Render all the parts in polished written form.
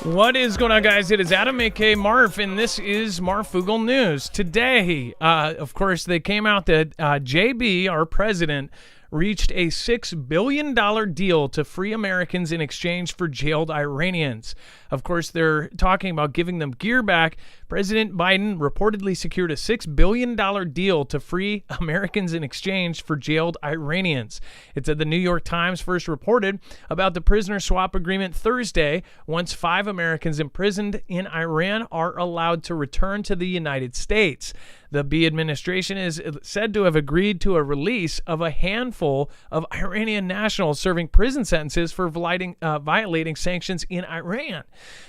What is going on, guys? It is Adam, a.k.a. Marf, and this is Marfoogle News. Today, of course, they came out that JB, our president, reached a $6 billion deal to free Americans in exchange for jailed Iranians. Of course, they're talking about giving them gear back. President Biden reportedly secured a $6 billion deal to free Americans in exchange for jailed Iranians. It said the New York Times first reported about the prisoner swap agreement Thursday, once 5 Americans imprisoned in Iran are allowed to return to the United States. The B administration is said to have agreed to a release of a handful of Iranian nationals serving prison sentences for violating sanctions in Iran.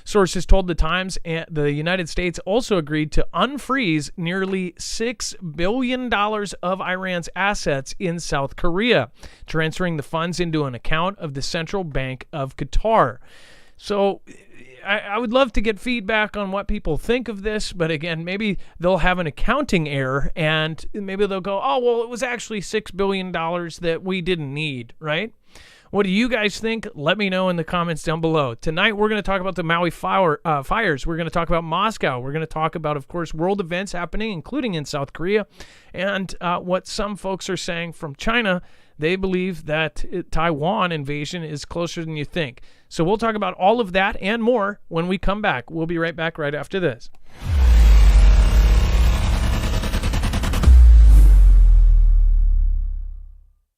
Sources told the Times the United States also agreed to unfreeze nearly $6 billion of Iran's assets in South Korea, transferring the funds into an account of the Central Bank of Qatar. So I would love to get feedback on what people think of this, but again, maybe they'll have an accounting error and maybe they'll go, oh, well, it was actually $6 billion that we didn't need, right? What do you guys think? Let me know in the comments down below. Tonight, we're going to talk about the Maui fires. We're going to talk about Moscow. We're going to talk about, of course, world events happening, including in South Korea, and what some folks are saying from China. They believe that Taiwan invasion is closer than you think. So we'll talk about all of that and more when we come back. We'll be right back right after this.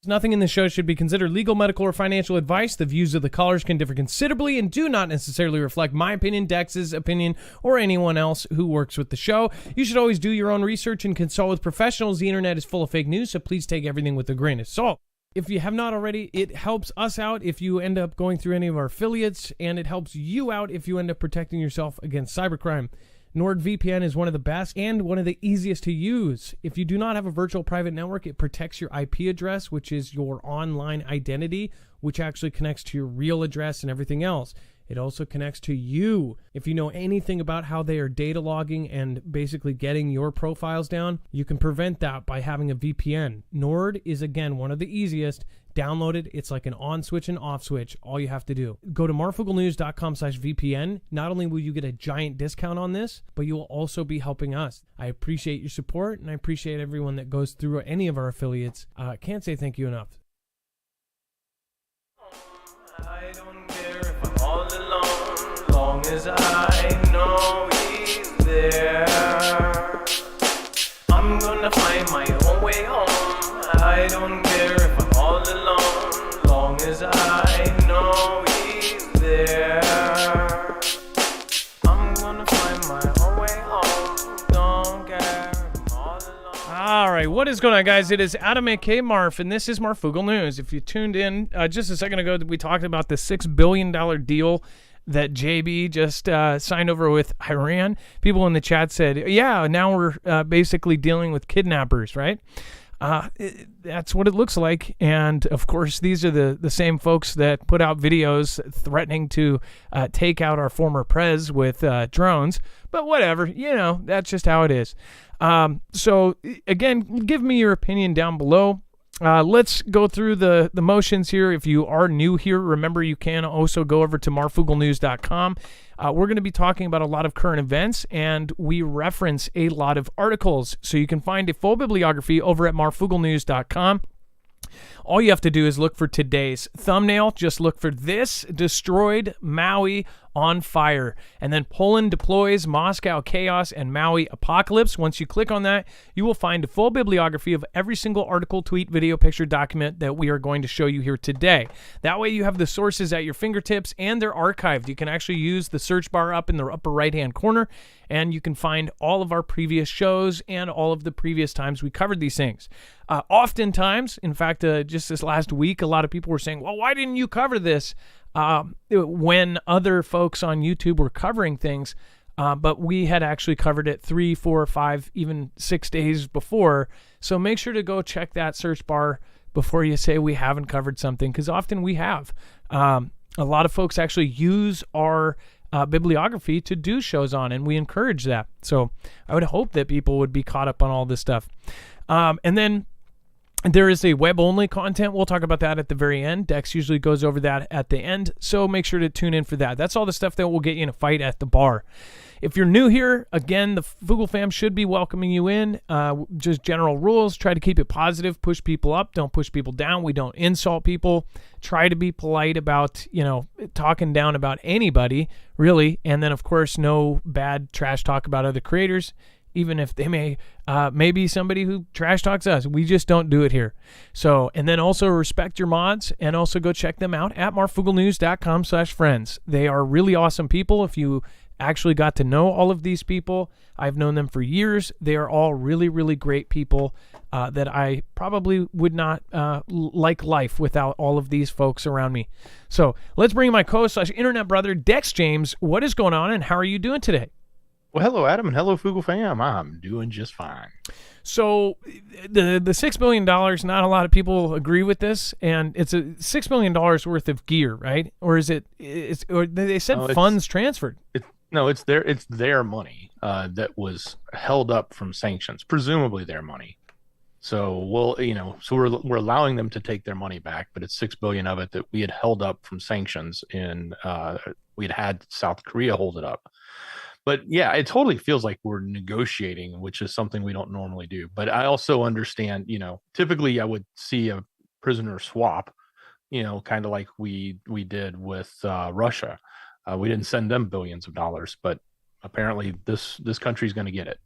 Nothing in this show should be considered legal, medical, or financial advice. The views of the callers can differ considerably and do not necessarily reflect my opinion, Dex's opinion, or anyone else who works with the show. You should always do your own research and consult with professionals. The internet is full of fake news, so please take everything with a grain of salt. If you have not already, it helps us out if you end up going through any of our affiliates, and it helps you out if you end up protecting yourself against cybercrime. NordVPN is one of the best and one of the easiest to use. If you do not have a virtual private network, it protects your IP address, which is your online identity, which actually connects to your real address and everything else. It also connects to you. If you know anything about how they are data logging and basically getting your profiles down, you can prevent that by having a VPN. Nord is, again, one of the easiest. Download it. It's like an on switch and off switch. All you have to do. Go to marfooglenews.com/VPN. Not only will you get a giant discount on this, but you will also be helping us. I appreciate your support, and I appreciate everyone that goes through any of our affiliates. Can't say thank you enough. I don't care if I'm all alone, long as I know he's there. I'm gonna find my own way home. I don't care if I'm all alone, long as I know he's there. I'm gonna find my own way home, don't care if I'm all alone. All right, what is going on, guys? It is Adam, a.k.a. Marf, and this is Marfoogle News. If you tuned in just a second ago, we talked about the $6 billion deal that JB just signed over with Iran. People in the chat said, yeah, now we're basically dealing with kidnappers, right? That's what it looks like. And of course, these are the same folks that put out videos threatening to take out our former prez with drones. But whatever, that's just how it is. So again, give me your opinion down below. Let's go through the motions here. If you are new here, remember you can also go over to marfooglenews.com. We're going to be talking about a lot of current events, and we reference a lot of articles. So you can find a full bibliography over at marfooglenews.com. All you have to do is look for today's thumbnail. Just look for "This Destroyed Maui on Fire," and then Poland deploys, Moscow chaos, and Maui apocalypse. Once you click on that, you will find a full bibliography of every single article, tweet, video, picture, document that we are going to show you here today. That way you have the sources at your fingertips, and they're archived. You can actually use the search bar up in the upper right-hand corner, and you can find all of our previous shows and all of the previous times we covered these things. Oftentimes, in fact, just this last week, a lot of people were saying, well, why didn't you cover this when other folks on YouTube were covering things? But we had actually covered it 3, 4, 5, even 6 days before. So make sure to go check that search bar before you say we haven't covered something, because often we have. A lot of folks actually use our bibliography to do shows on, and we encourage that. So I would hope that people would be caught up on all this stuff. And then There is a web-only content. We'll talk about that at the very end. Dex usually goes over that at the end, so make sure to tune in for that. That's all the stuff that will get you in a fight at the bar. If you're new here, again, the Foogle fam should be welcoming you in. Just general rules. Try to keep it positive. Push people up. Don't push people down. We don't insult people. Try to be polite about, talking down about anybody, really. And then, of course, no bad trash talk about other creators, even if they may be somebody who trash talks us. We just don't do it here. So, and then also respect your mods, and also go check them out at marfooglenews.com/friends. They are really awesome people. If you actually got to know all of these people, I've known them for years. They are all really, really great people that I probably would not like life without all of these folks around me. So let's bring my co-host/internet brother, Dex James. What is going on, and how are you doing today? Well, hello, Adam, and hello, Foogle fam. I'm doing just fine. So the $6 billion, not a lot of people agree with this, and it's a $6 million worth of gear, right? Or is it? Or they said funds transferred. It's their money that was held up from sanctions, presumably their money. So we're allowing them to take their money back, but it's $6 billion of it that we had held up from sanctions, and we'd had South Korea hold it up. But yeah, it totally feels like we're negotiating, which is something we don't normally do. But I also understand, typically I would see a prisoner swap, kind of like we did with Russia. We didn't send them billions of dollars, but apparently this country's going to get it.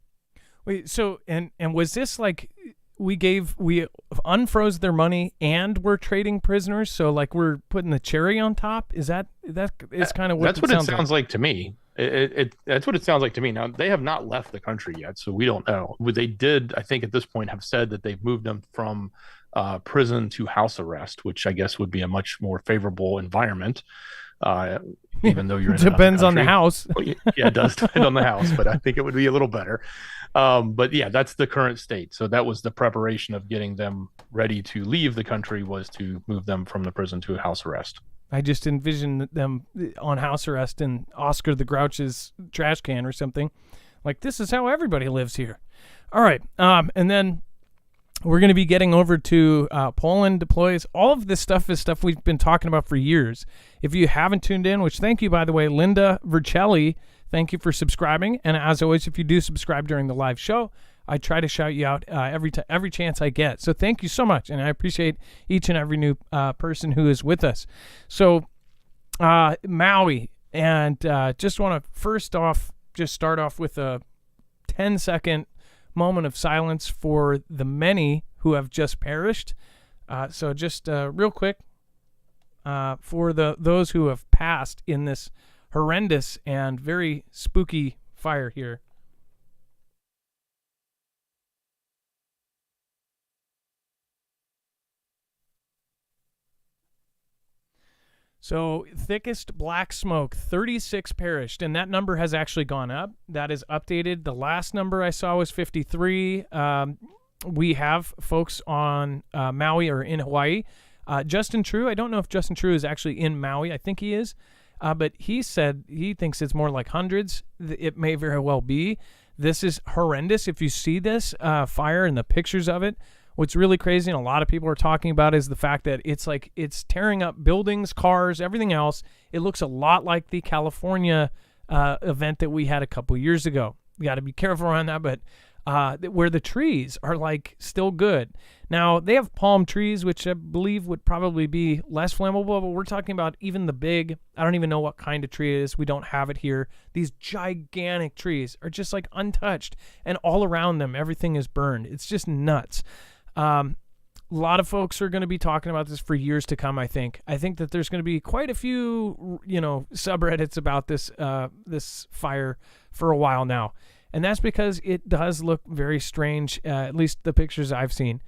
Wait, so and was this like we unfroze their money and we're trading prisoners? So like we're putting the cherry on top? Is that is kind of what that's what it sounds like to me. That's what it sounds like to me. Now, they have not left the country yet, so we don't know. They did, I think, at this point have said that they've moved them from prison to house arrest, which I guess would be a much more favorable environment, even though you're in depends on the house. Yeah, it does depend on the house, but I think it would be a little better. But yeah, that's the current state. So that was the preparation of getting them ready to leave the country, was to move them from the prison to house arrest. I just envisioned them on house arrest in Oscar the Grouch's trash can or something. Like, this is how everybody lives here. All right. And then we're going to be getting over to Poland deploys. All of this stuff is stuff we've been talking about for years. If you haven't tuned in, which thank you, by the way, Linda Vercelli, thank you for subscribing. And as always, if you do subscribe during the live show, I try to shout you out every chance I get. So thank you so much, and I appreciate each and every new person who is with us. So Maui, and just want to first off just start off with a 10-second moment of silence for the many who have just perished. So just real quick for those who have passed in this horrendous and very spooky fire here. So thickest black smoke, 36 perished, and that number has actually gone up. That is updated. The last number I saw was 53. We have folks on Maui or in Hawaii. Justin True, I don't know if Justin True is actually in Maui. I think he is. But he said he thinks it's more like hundreds. It may very well be. This is horrendous. If you see this fire and the pictures of it, what's really crazy, and a lot of people are talking about, is the fact that it's tearing up buildings, cars, everything else. It looks a lot like the California event that we had a couple years ago. We got to be careful around that, but where the trees are like still good. Now, they have palm trees, which I believe would probably be less flammable, but we're talking about even the big, I don't even know what kind of tree it is. We don't have it here. These gigantic trees are just like untouched, and all around them, everything is burned. It's just nuts. A lot of folks are going to be talking about this for years to come, I think. I think that there's going to be quite a few, subreddits about this fire for a while now. And that's because it does look very strange, at least the pictures I've seen.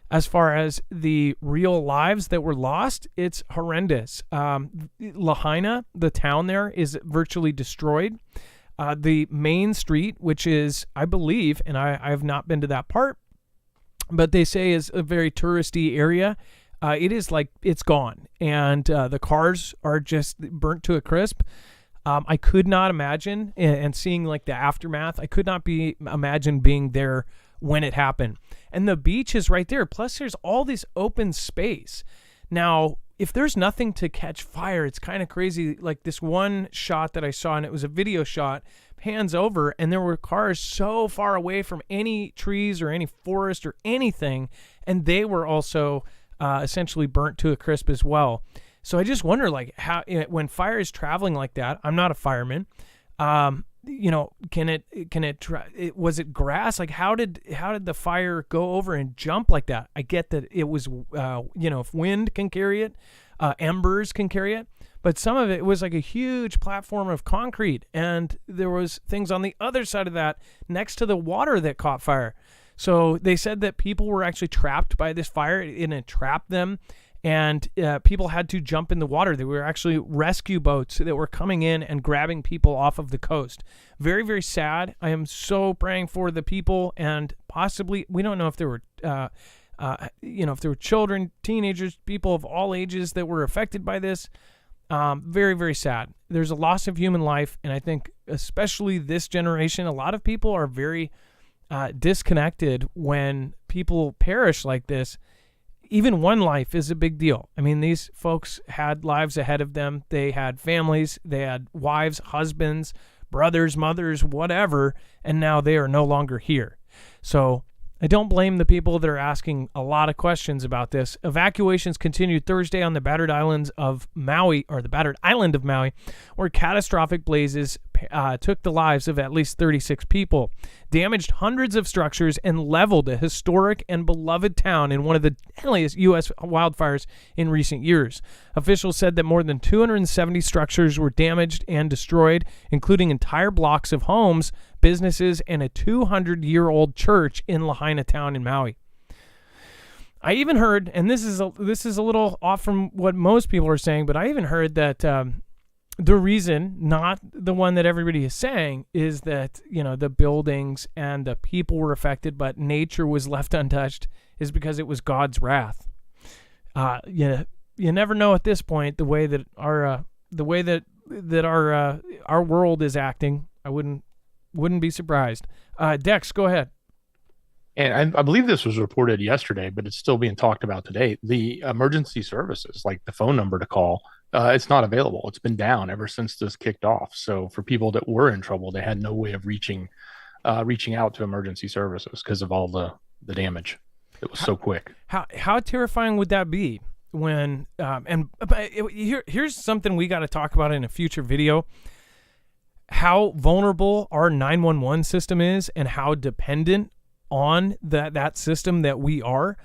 As far as the real lives that were lost, it's horrendous. Lahaina, the town there, is virtually destroyed. The main street, which is, I believe, and I have not been to that part, but they say is a very touristy area. It is like it's gone, and the cars are just burnt to a crisp. I could not imagine, and seeing like the aftermath, I could not imagine being there when it happened. And the beach is right there. Plus, there's all this open space. Now, if there's nothing to catch fire, it's kind of crazy. Like this one shot that I saw, and it was a video shot, pans over, and there were cars so far away from any trees or any forest or anything, and they were also essentially burnt to a crisp as well. So I just wonder, like, how when fire is traveling like that, I'm not a fireman. Was it grass? Like, how did the fire go over and jump like that? I get that it was, if wind can carry it, embers can carry it, but some of it was like a huge platform of concrete, and there was things on the other side of that next to the water that caught fire. So they said that people were actually trapped by this fire, and it trapped them. And people had to jump in the water. There were actually rescue boats that were coming in and grabbing people off of the coast. Very, very sad. I am so praying for the people, and possibly, we don't know if there were, if there were children, teenagers, people of all ages that were affected by this. Very, very sad. There's a loss of human life, and I think especially this generation, a lot of people are very disconnected when people perish like this. Even one life is a big deal. I mean, these folks had lives ahead of them. They had families, they had wives, husbands, brothers, mothers, whatever, and now they are no longer here. So I don't blame the people that are asking a lot of questions about this. Evacuations continued Thursday on the battered islands of Maui, or the battered island of Maui, where catastrophic blazes took the lives of at least 36 people, damaged hundreds of structures, and leveled a historic and beloved town in one of the deadliest U.S. wildfires in recent years. Officials said that more than 270 structures were damaged and destroyed, including entire blocks of homes, businesses, and a 200-year-old church in Lahaina town in Maui. I even heard, and this is a little off from what most people are saying, but I even heard that the reason, not the one that everybody is saying, is that, the buildings and the people were affected, but nature was left untouched, is because it was God's wrath. You never know at this point the way that our world is acting. I wouldn't be surprised. Dex, go ahead. And I believe this was reported yesterday, but it's still being talked about today. The emergency services, like the phone number to call, it's not available. It's been down ever since this kicked off. So for people that were in trouble, they had no way of reaching out to emergency services because of all the damage. It was so quick. How terrifying would that be when? Here's something we got to talk about in a future video. How vulnerable our 911 system is, and how dependent on that system that we are.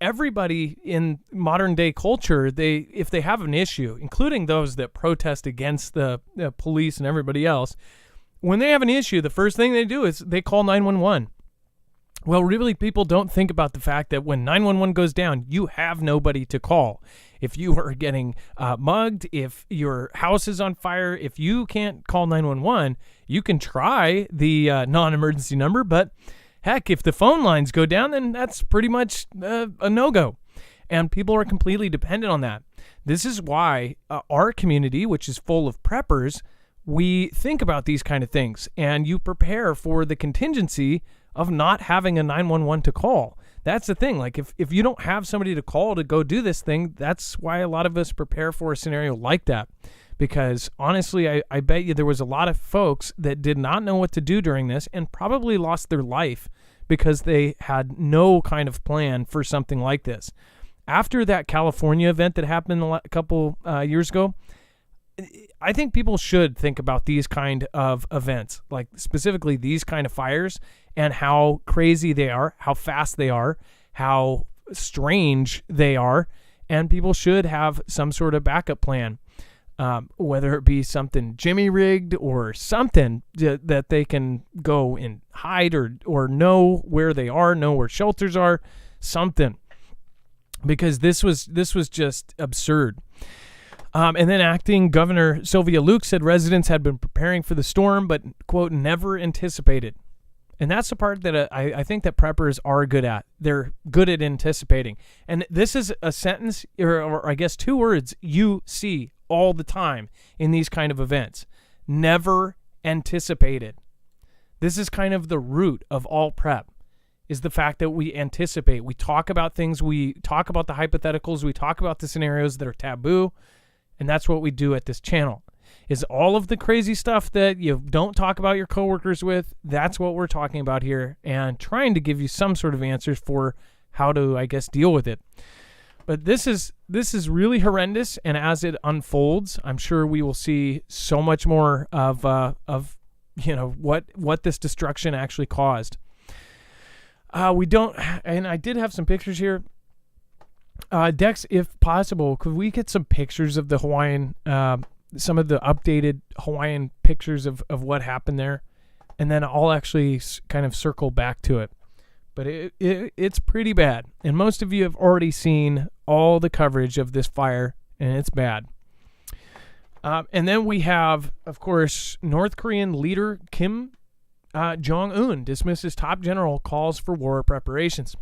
Everybody in modern day culture, if they have an issue, including those that protest against the police and everybody else, when they have an issue, the first thing they do is they call 911. Well, really, people don't think about the fact that when 911 goes down, you have nobody to call. If you are getting mugged, if your house is on fire, if you can't call 911, you can try the non-emergency number, but heck, if the phone lines go down, then that's pretty much a no-go. And people are completely dependent on that. This is why our community, which is full of preppers, we think about these kind of things, and you prepare for the contingency of not having a 911 to call. That's the thing. Like, if you don't have somebody to call to go do this thing, that's why a lot of us prepare for a scenario like that. Because honestly, I bet you there was a lot of folks that did not know what to do during this and probably lost their life because they had no kind of plan for something like this. After that California event that happened a couple years ago, I think people should think about these kind of events, like specifically these kind of fires, and how crazy they are, how fast they are, how strange they are, and people should have some sort of backup plan, whether it be something jimmy-rigged or something that they can go and hide or know where they are, know where shelters are, something. Because this was just absurd. And then acting Governor Sylvia Luke said residents had been preparing for the storm, but, quote, never anticipated. And that's the part that I think that preppers are good at. They're good at anticipating. And this is a sentence, or I guess 2 words, you see all the time in these kind of events. Never anticipated. This is kind of the root of all prep. is the fact that we anticipate. We talk about things. We talk about the hypotheticals. We talk about the scenarios that are taboo. And that's what we do at this channel. Is all of the crazy stuff that you don't talk about your coworkers with, that's what we're talking about here, and trying to give you some sort of answers for how to, I guess, deal with it. But this is really horrendous, and as it unfolds, I'm sure we will see so much more of what this destruction actually caused. We don't, and I did have some pictures here. Dex, if possible, could we get some pictures of the Hawaiian, some of the updated Hawaiian pictures of what happened there? And then I'll actually kind of circle back to it. But it's pretty bad. And most of you have already seen all the coverage of this fire, and it's bad. And then we have, of course, North Korean leader Kim Jong-un dismisses top general calls for war preparations.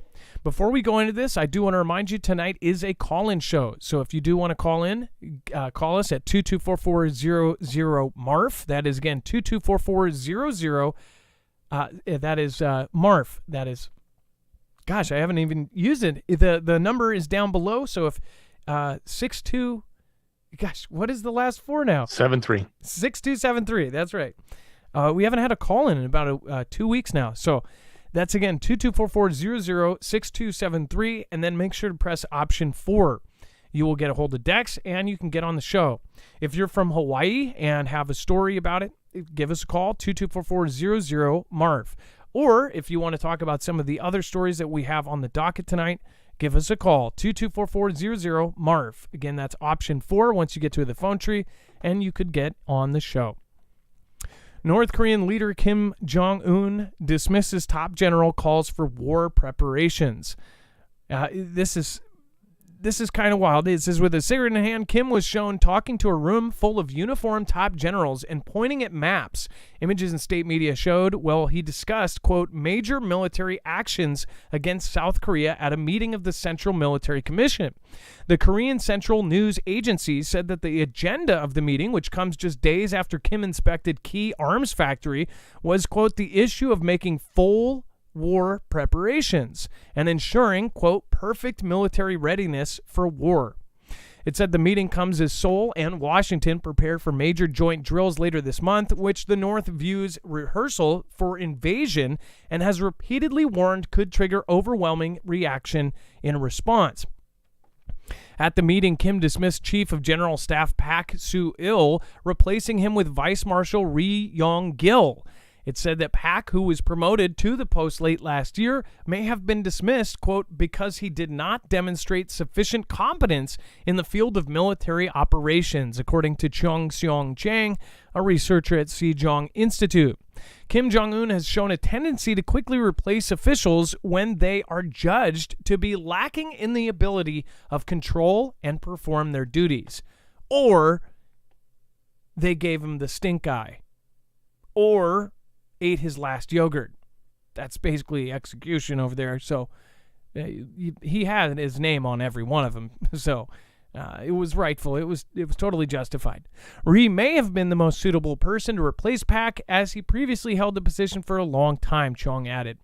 Before we go into this, I do want to remind you tonight is a call-in show. So if you do want to call in, call us at 224-400-MARF. That is, again, 224-400. That is MARF. That is, gosh, I haven't even used it. The number is down below. So if 62, gosh, what is the last four now? 73. 6273. That's right. We haven't had a call-in about 2 weeks now. So that's, again, 224-400-6273, and then make sure to press option 4. You will get a hold of Dex, and you can get on the show. If you're from Hawaii and have a story about it, give us a call, 224-400-MARF. Or if you want to talk about some of the other stories that we have on the docket tonight, give us a call, 224-400-MARF. Again, that's option 4 once you get to the phone tree, and you could get on the show. North Korean leader Kim Jong-un dismisses top general calls for war preparations. This is kind of wild. It says, with a cigarette in hand, Kim was shown talking to a room full of uniformed top generals and pointing at maps. Images in state media showed, well, he discussed, quote, major military actions against South Korea at a meeting of the Central Military Commission. The Korean Central News Agency said that the agenda of the meeting, which comes just days after Kim inspected key arms factory, was, quote, the issue of making full war preparations and ensuring, quote, perfect military readiness for war. It said the meeting comes as Seoul and Washington prepare for major joint drills later this month, which the North views rehearsal for invasion and has repeatedly warned could trigger overwhelming reaction in response. At the meeting, Kim dismissed Chief of General Staff Pak Soo-il, replacing him with Vice Marshal Ri Yong-gil. It said that Pak, who was promoted to the post late last year, may have been dismissed, quote, because he did not demonstrate sufficient competence in the field of military operations, according to Chung Seong-chang, a researcher at Sejong Institute. Kim Jong-un has shown a tendency to quickly replace officials when they are judged to be lacking in the ability of control and perform their duties. Or they gave him the stink eye. Or ate his last yogurt. That's basically execution over there. So he had his name on every one of them. So it was rightful. It was totally justified. Ri may have been the most suitable person to replace Pak, as he previously held the position for a long time, Chong added.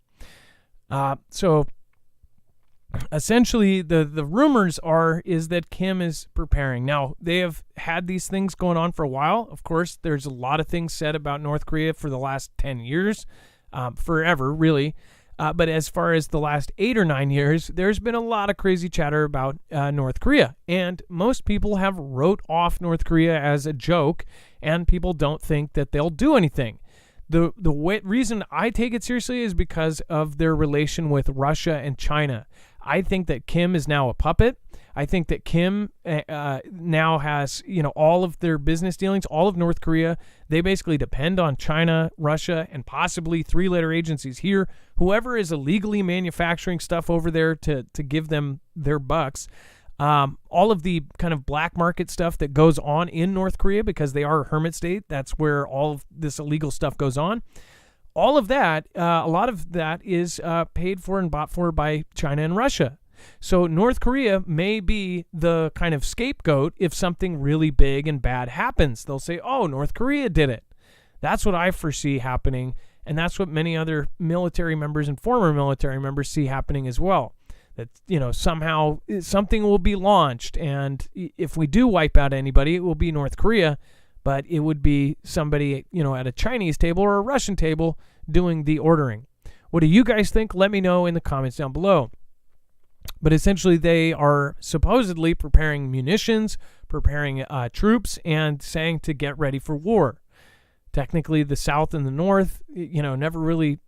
So essentially, the rumors is that Kim is preparing. Now, they have had these things going on for a while. Of course, there's a lot of things said about North Korea for the last 10 years, forever, really. But as far as the last 8 or 9 years, there's been a lot of crazy chatter about North Korea. And most people have wrote off North Korea as a joke, and people don't think that they'll do anything. The reason I take it seriously is because of their relation with Russia and China. I think that Kim is now a puppet. I think that Kim now has, all of their business dealings, all of North Korea. They basically depend on China, Russia, and possibly 3-letter agencies here. Whoever is illegally manufacturing stuff over there to give them their bucks. All of the kind of black market stuff that goes on in North Korea, because they are a hermit state. That's where all of this illegal stuff goes on. All of that, a lot of that is paid for and bought for by China and Russia. So North Korea may be the kind of scapegoat if something really big and bad happens. They'll say, oh, North Korea did it. That's what I foresee happening. And that's what many other military members and former military members see happening as well. That, somehow something will be launched, and if we do wipe out anybody, it will be North Korea, but it would be somebody, at a Chinese table or a Russian table doing the ordering. What do you guys think? Let me know in the comments down below. But essentially, they are supposedly preparing munitions, preparing troops, and saying to get ready for war. Technically, the South and the North, never really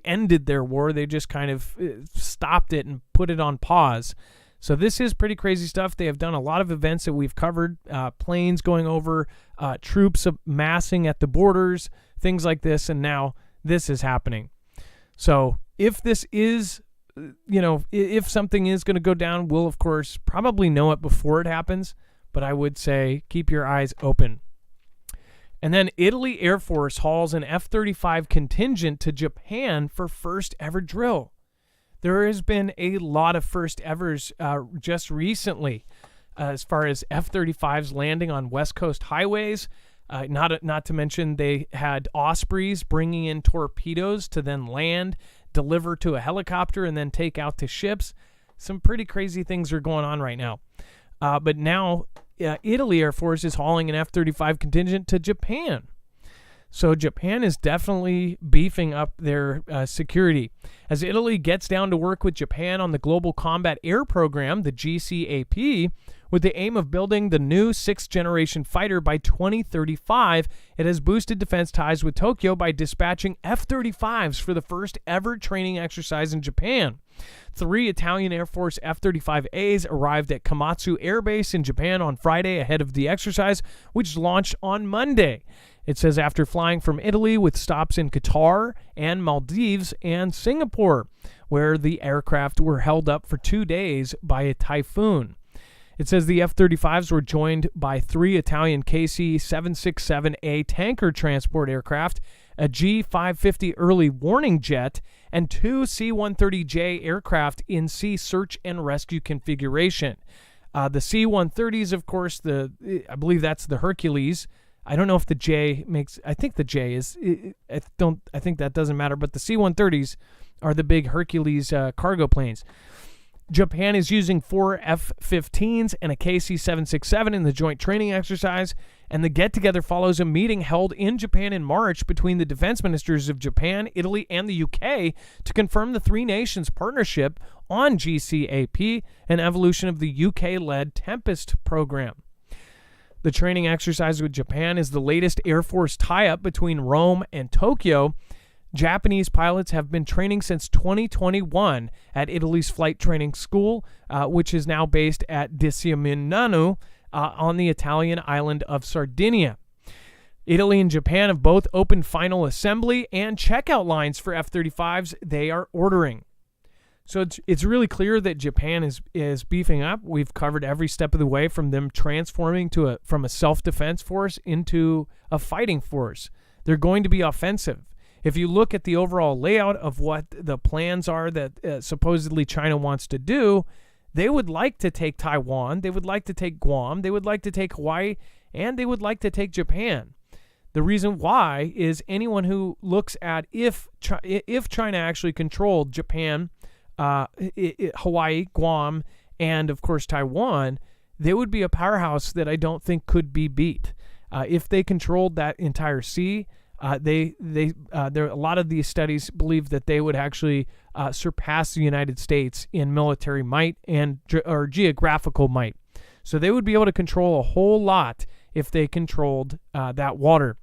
ended their war. They just kind of stopped it and put it on pause. So this is pretty crazy stuff. They have done a lot of events that we've covered, planes going over, troops massing at the borders, things like this, and now this is happening. So if this is, if something is going to go down, we'll, of course, probably know it before it happens, but I would say keep your eyes open. And then Italy Air Force hauls an F-35 contingent to Japan for first ever drill. There has been a lot of first evers just recently, as far as F-35s landing on West Coast highways. Not to mention they had Ospreys bringing in torpedoes to then land, deliver to a helicopter, and then take out to ships. Some pretty crazy things are going on right now. But now Italy Air Force is hauling an F-35 contingent to Japan. So Japan is definitely beefing up their security. As Italy gets down to work with Japan on the Global Combat Air Program, the GCAP, with the aim of building the new 6th-generation fighter by 2035, it has boosted defense ties with Tokyo by dispatching F-35s for the first ever training exercise in Japan. 3 Italian Air Force F-35As arrived at Komatsu Air Base in Japan on Friday ahead of the exercise, which launched on Monday. It says after flying from Italy with stops in Qatar and Maldives and Singapore, where the aircraft were held up for 2 days by a typhoon. It says the F-35s were joined by 3 Italian KC-767A tanker transport aircraft, a G-550 early warning jet, and 2 C-130J aircraft in sea search and rescue configuration. The C-130s, of course, I believe that's the Hercules. I don't know if the J makes. I think the J is. I think that doesn't matter. But the C-130s are the big Hercules cargo planes. Japan is using 4 F-15s and a KC-767 in the joint training exercise, and the get-together follows a meeting held in Japan in March between the defense ministers of Japan, Italy, and the UK to confirm the 3 nations' partnership on GCAP, an evolution of the UK-led Tempest program. The training exercise with Japan is the latest Air Force tie-up between Rome and Tokyo. Japanese pilots have been training since 2021 at Italy's flight training school, which is now based at Diciaminano on the Italian island of Sardinia. Italy and Japan have both opened final assembly and checkout lines for F-35s they are ordering. So it's really clear that Japan is beefing up. We've covered every step of the way from them transforming from a self-defense force into a fighting force. They're going to be offensive. If you look at the overall layout of what the plans are that supposedly China wants to do, they would like to take Taiwan, they would like to take Guam, they would like to take Hawaii, and they would like to take Japan. The reason why is anyone who looks at if China actually controlled Japan, Hawaii, Guam, and of course Taiwan, they would be a powerhouse that I don't think could be beat. If they controlled that entire sea, there a lot of these studies believe that they would actually surpass the United States in military might or geographical might. So they would be able to control a whole lot if they controlled that water.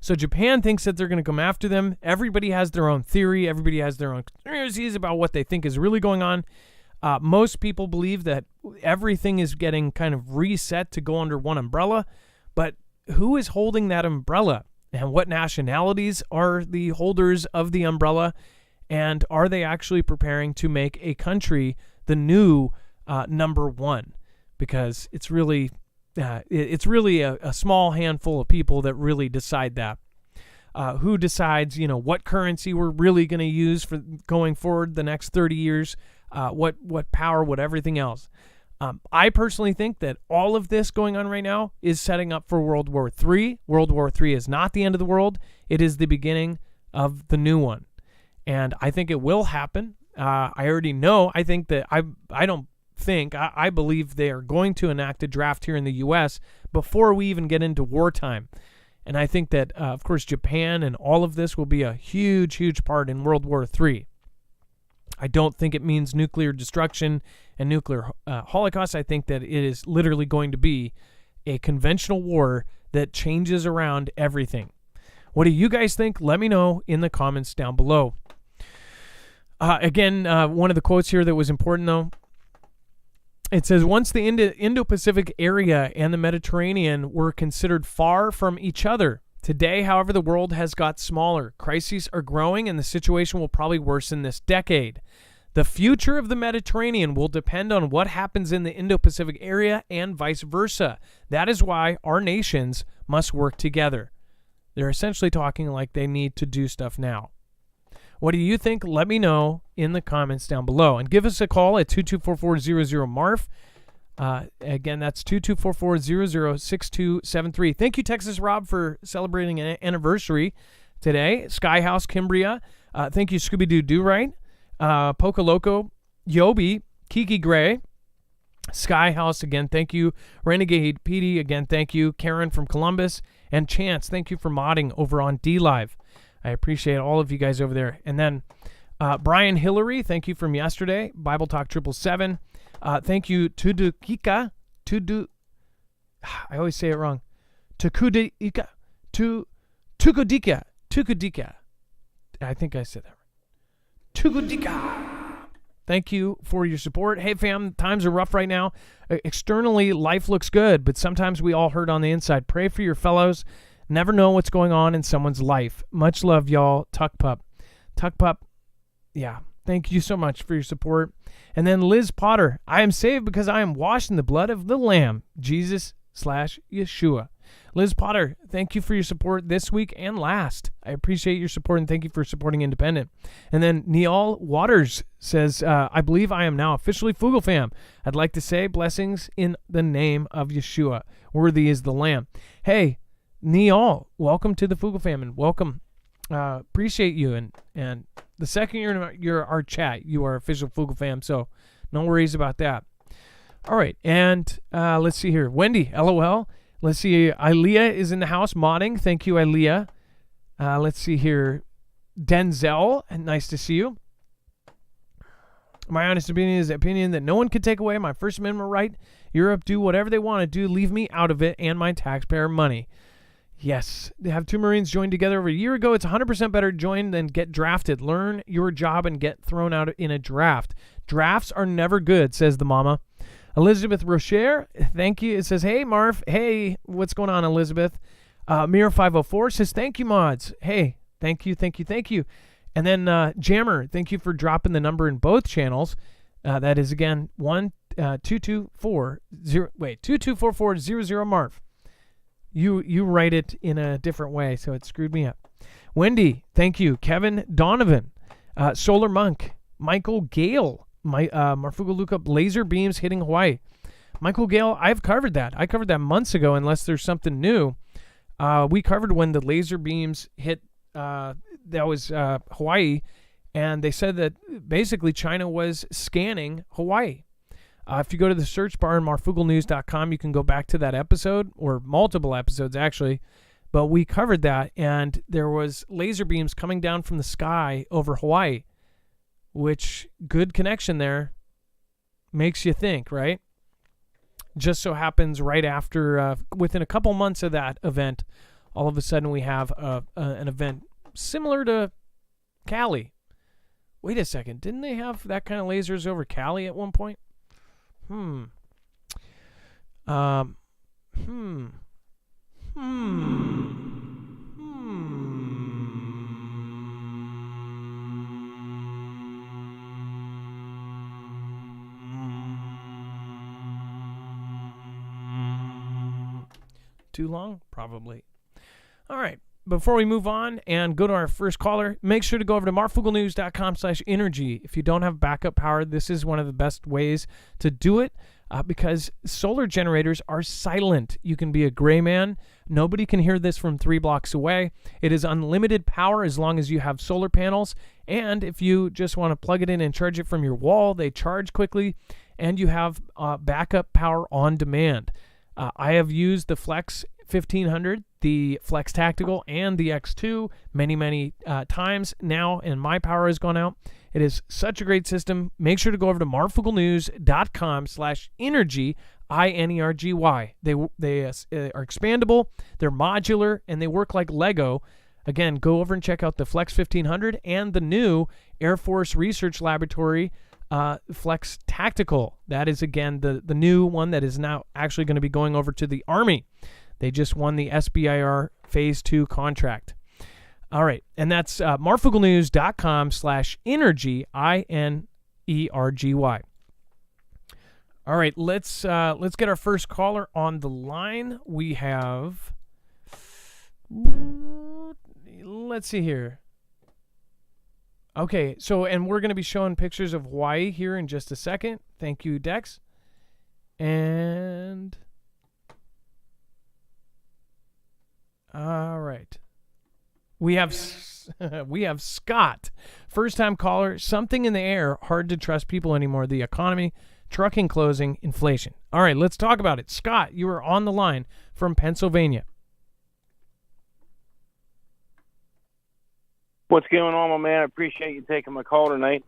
So Japan thinks that they're going to come after them. Everybody has their own theory. Everybody has their own conspiracies about what they think is really going on. Most people believe that everything is getting kind of reset to go under one umbrella. But who is holding that umbrella? And what nationalities are the holders of the umbrella? And are they actually preparing to make a country the new number one? Because it's really a small handful of people that really decide that. Who decides, what currency we're really going to use for going forward the next 30 years, what power, what everything else. I personally think that all of this going on right now is setting up for World War III. World War III is not the end of the world. It is the beginning of the new one. And I think it will happen. I already know. I think that I believe they are going to enact a draft here in the U.S. before we even get into wartime. And I think that, of course, Japan and all of this will be a huge, huge part in World War III. I don't think it means nuclear destruction and nuclear holocaust. I think that it is literally going to be a conventional war that changes around everything. What do you guys think? Let me know in the comments down below. Again, one of the quotes here that was important, though, it says, once the Indo-Pacific area and the Mediterranean were considered far from each other. Today, however, the world has got smaller. Crises are growing, and the situation will probably worsen this decade. The future of the Mediterranean will depend on what happens in the Indo-Pacific area and vice versa. That is why our nations must work together. They're essentially talking like they need to do stuff now. What do you think? Let me know in the comments down below. And give us a call at 2244-00-MARF. Again, that's 2244-00-6273. Thank you, Texas Rob, for celebrating an anniversary today. Skyhouse, Kimbria. Thank you, Scooby-Doo Do-Right. Poca Loco, Yobi, Kiki Gray. Skyhouse, again, thank you. Renegade PD, again, thank you. Karen from Columbus. And Chance, thank you for modding over on DLive. I appreciate all of you guys over there. And then Brian Hillary, thank you from yesterday. Bible Talk 777. Thank you, Tudukika. I always say it wrong. Tukudika. Tukudika. I think I said that right. Tukudika. Thank you for your support. Hey, fam, times are rough right now. Externally, life looks good, but sometimes we all hurt on the inside. Pray for your fellows. Never know what's going on in someone's life. Much love, y'all. Tuck Pup. Yeah. Thank you so much for your support. And then Liz Potter. I am saved because I am washed in the blood of the Lamb. Jesus/Yeshua. Liz Potter, thank you for your support this week and last. I appreciate your support and thank you for supporting Independent. And then Neal Waters says, I believe I am now officially Foogle fam. I'd like to say blessings in the name of Yeshua. Worthy is the Lamb. Hey, Neal, welcome to the Foogle fam and welcome. Appreciate you. And the second you're our chat, you are official Foogle fam. So no worries about that. All right. And let's see here. Wendy, LOL. Let's see. Ilea is in the house modding. Thank you, Ilea. Let's see here. Denzel, nice to see you. My honest opinion is the opinion that no one can take away my First Amendment right. Europe do whatever they want to do. Leave me out of it and my taxpayer money. Yes. They have two Marines joined together over a year ago. It's 100% better to join than get drafted. Learn your job and get thrown out in a draft. Drafts are never good, says the mama. Elizabeth Rocher, thank you. It says, hey, Marf. Hey, what's going on, Elizabeth? Mir504 says, thank you, mods. Hey, thank you. And then Jammer, thank you for dropping the number in both channels. That is, again, 224400 Marf. You write it in a different way, so it screwed me up. Wendy, thank you. Kevin Donovan, Solar Monk, Michael Gale, Marfoogle look up laser beams hitting Hawaii. Michael Gale, I've covered that. I covered that months ago, unless there's something new. We covered when the laser beams hit, that was Hawaii, and they said that basically China was scanning Hawaii. If you go to the search bar on marfooglenews.com, you can go back to that episode, or multiple episodes actually, but we covered that, and there was laser beams coming down from the sky over Hawaii, which, good connection there, makes you think, right? Just so happens right after, within a couple months of that event, all of a sudden we have an event similar to Cali. Wait a second, didn't they have that kind of lasers over Cali at one point? Too long? Probably. All right. Before we move on and go to our first caller, make sure to go over to marfooglenews.com/energy. If you don't have backup power, this is one of the best ways to do it. because solar generators are silent. You can be a gray man. Nobody can hear this from 3 blocks away. It is unlimited power as long as you have solar panels. And if you just want to plug it in and charge it from your wall, they charge quickly. And you have backup power on demand. I have used the Flex 1500, the Flex Tactical, and the X2 many times now, and my power has gone out. It is such a great system. Make sure to go over to marfooglenews.com/energy, INERGY. They are expandable, they're modular, and they work like Lego. Again, go over and check out the Flex 1500 and the new Air Force Research Laboratory Flex Tactical. That is, again, the new one that is now actually going to be going over to the Army. They just won the SBIR Phase 2 contract. All right, and that's marfooglenews.com/energy, INERGY. All right, let's get our first caller on the line. We have, let's see here. Okay, and we're going to be showing pictures of Hawaii here in just a second. Thank you, Dex. And all right. We have Scott, first-time caller. Something in the air. Hard to trust people anymore. The economy, trucking closing, inflation. All right, let's talk about it. Scott, you are on the line from Pennsylvania. What's going on, my man? I appreciate you taking my call tonight.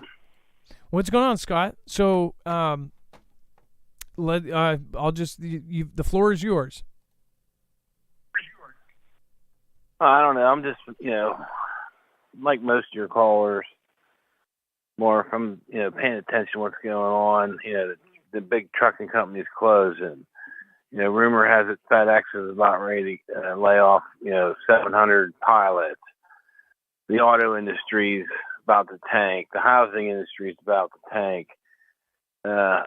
What's going on, Scott? So, the floor is yours. I don't know. I'm just, like most of your callers, more from, paying attention to what's going on. The big trucking companies closing. Rumor has it FedEx is about ready to lay off, 700 pilots. The auto industry's about to tank. The housing industry's about to tank. I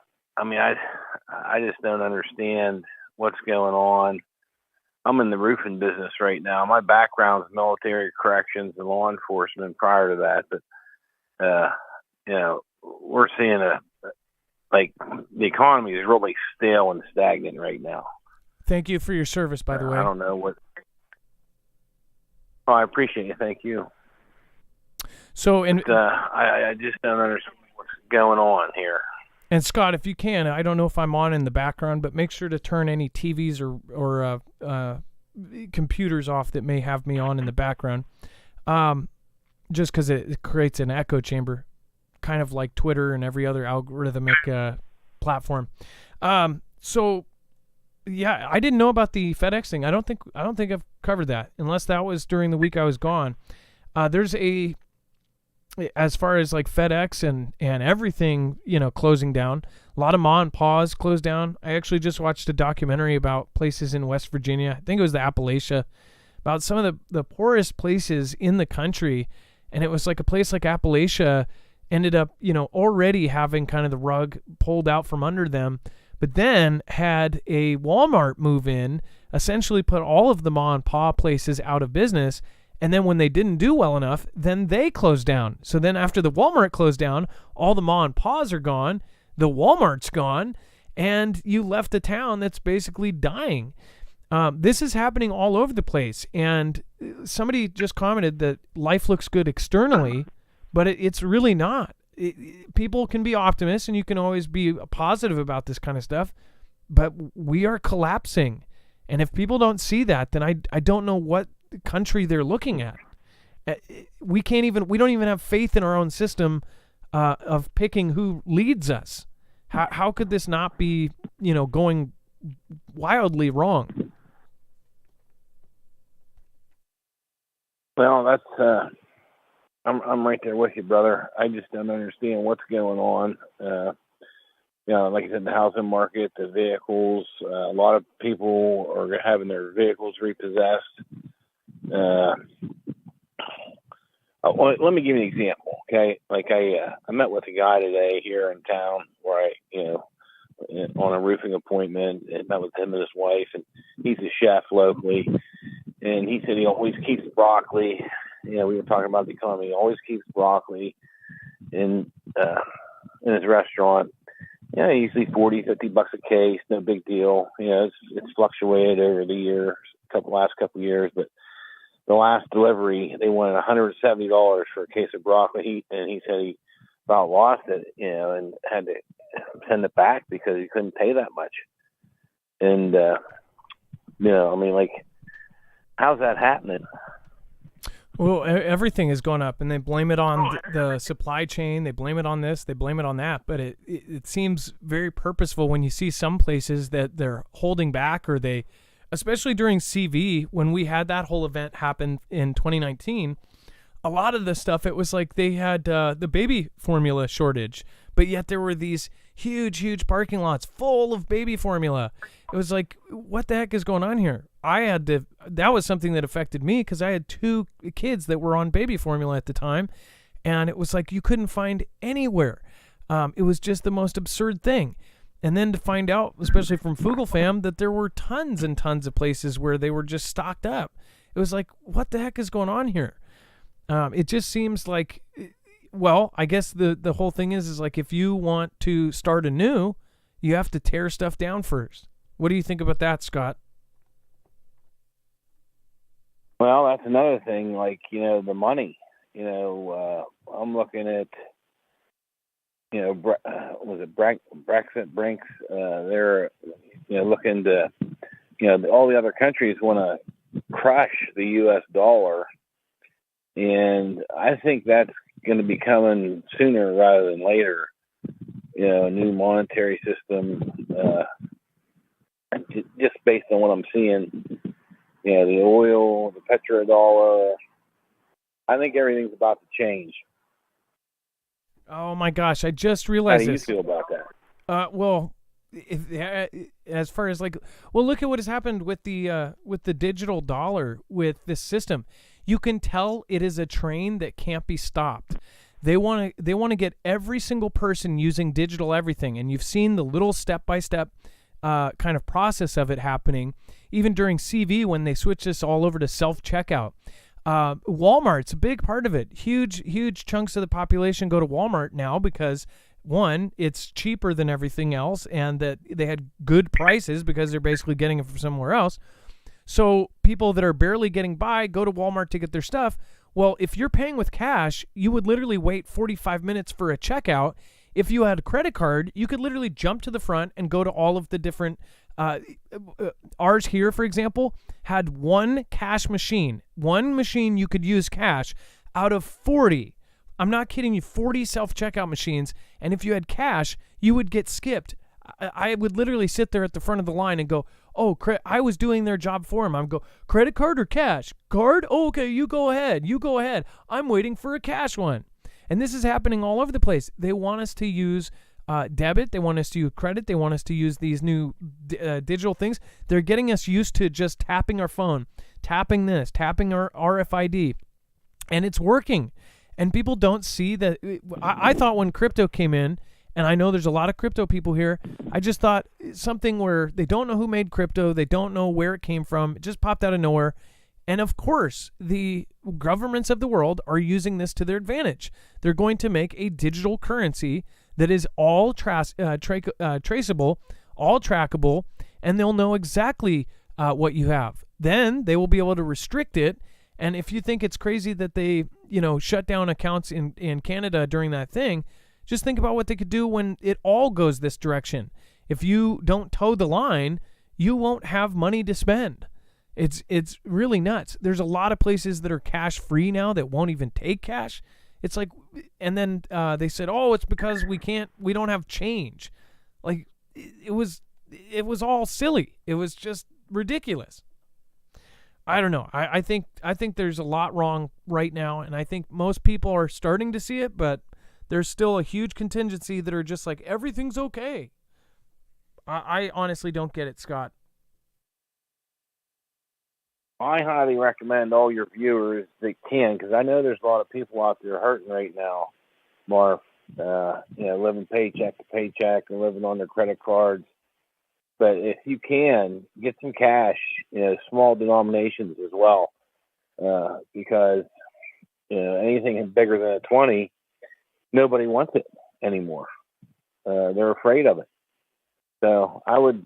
just don't understand what's going on. I'm in the roofing business right now. My background's military corrections and law enforcement prior to that. But, we're seeing the economy is really stale and stagnant right now. Thank you for your service, by the way. I don't know what. Oh, I appreciate it. Thank you. So, I just don't understand what's going on here. And Scott, if you can, I don't know if I'm on in the background, but make sure to turn any TVs or computers off that may have me on in the background, just because it creates an echo chamber, kind of like Twitter and every other algorithmic platform. So, yeah, I didn't know about the FedEx thing. I don't think I've covered that, unless that was during the week I was gone. There's as far as like FedEx and everything, closing down, a lot of ma and pa's closed down. I actually just watched a documentary about places in West Virginia. I think it was the Appalachia, about some of the poorest places in the country. And it was like a place like Appalachia ended up, already having kind of the rug pulled out from under them, but then had a Walmart move in, essentially put all of the ma and pa places out of business. And then when they didn't do well enough, then they closed down. So then after the Walmart closed down, all the ma and pa's are gone, the Walmart's gone, and you left a town that's basically dying. This is happening all over the place. And somebody just commented that life looks good externally, but it's really not. People can be optimists, and you can always be positive about this kind of stuff, but we are collapsing. And if people don't see that, then I don't know what country they're looking at. We don't even have faith in our own system of picking who leads us. How could this not be, going wildly wrong? Well, that's I'm right there with you, brother. I just don't understand what's going on. Like I said, the housing market, the vehicles, a lot of people are having their vehicles repossessed. Let me give you an example, okay? Like I met with a guy today here in town where on a roofing appointment, and met with him and his wife, and he's a chef locally, and he said he always keeps broccoli. We were talking about the economy. He always keeps broccoli in his restaurant, usually 40, $50 a case, no big deal. It's fluctuated over the years, last couple years, but the last delivery they wanted $170 for a case of broccoli, and he said he about lost it, and had to send it back because he couldn't pay that much. And how's that happening? Well, everything has gone up, and they blame it on the supply chain. They blame it on this. They blame it on that. But it seems very purposeful when you see some places that they're holding back, or they, especially during CV, when we had that whole event happen in 2019, a lot of the stuff, it was like they had the baby formula shortage, but yet there were these huge parking lots full of baby formula. It was like, what the heck is going on here? That was something that affected me because I had 2 kids that were on baby formula at the time, and it was like you couldn't find anywhere. It was just the most absurd thing. And then to find out, especially from Foogle Fam, that there were tons and tons of places where they were just stocked up. It was like, what the heck is going on here? It just seems like, well, I guess the whole thing is like, if you want to start anew, you have to tear stuff down first. What do you think about that, Scott? Well, that's another thing, the money. I'm looking at, was it Brexit Brinks? They're, looking to, all the other countries want to crush the U.S. dollar. And I think that's going to be coming sooner rather than later. A new monetary system, just based on what I'm seeing. The oil, the petrodollar. I think everything's about to change. Oh my gosh! I just realized. How do you this. feel about that? Well, as far as look at what has happened with the digital dollar with this system. You can tell it is a train that can't be stopped. They want to get every single person using digital everything, and you've seen the little step-by-step kind of process of it happening, even during CV when they switched this all over to self-checkout. Walmart's a big part of it. Huge chunks of the population go to Walmart now because, one, it's cheaper than everything else, and that they had good prices because they're basically getting it from somewhere else. So people that are barely getting by go to Walmart to get their stuff. Well, if you're paying with cash, you would literally wait 45 minutes for a checkout. If you had a credit card, you could literally jump to the front and go to all of the different ours here, for example, had one cash machine. One machine you could use cash out of 40. I'm not kidding you, 40 self-checkout machines. And if you had cash, you would get skipped. I would literally sit there at the front of the line and go, oh, I was doing their job for him. I'm go, credit card or cash? Card? Oh, okay, you go ahead. I'm waiting for a cash one. And this is happening all over the place. They want us to use debit. They want us to use credit. They want us to use these new digital things. They're getting us used to just tapping our phone, tapping this, tapping our RFID. And it's working. And people don't see that. I thought when crypto came in, and I know there's a lot of crypto people here, I just thought something where they don't know who made crypto. They don't know where it came from. It just popped out of nowhere. And of course, the governments of the world are using this to their advantage. They're going to make a digital currency that is all traceable, all trackable, and they'll know exactly what you have. Then they will be able to restrict it. And if you think it's crazy that they, shut down accounts in Canada during that thing, just think about what they could do when it all goes this direction. If you don't toe the line, you won't have money to spend. It's really nuts. There's a lot of places that are cash free now that won't even take cash. It's like, and then they said, oh, it's because we don't have change. Like it was all silly. It was just ridiculous. I don't know. I think there's a lot wrong right now, and I think most people are starting to see it, but there's still a huge contingency that are just like, everything's okay. I honestly don't get it, Scott. I highly recommend all your viewers that can, because I know there's a lot of people out there hurting right now, Marv, living paycheck to paycheck and living on their credit cards. But if you can, get some cash, small denominations as well, because anything bigger than a 20, nobody wants it anymore. They're afraid of it. So I would,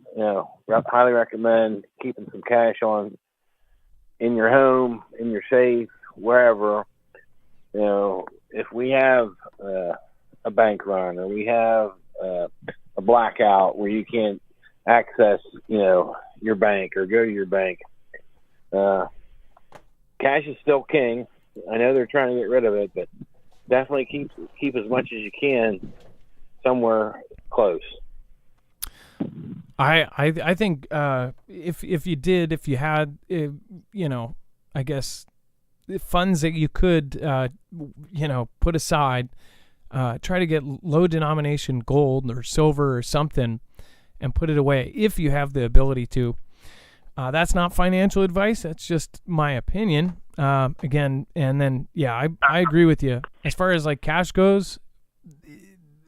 highly recommend keeping some cash in your home, in your safe, wherever. If we have a bank run or we have a blackout where you can't access, your bank or go to your bank, cash is still king. I know they're trying to get rid of it, but definitely keep as much as you can somewhere close. I think if you had I guess funds that you could put aside, try to get low denomination gold or silver or something and put it away if you have the ability to. That's not financial advice. That's just my opinion. Again, and then, yeah, I agree with you. As far as like cash goes,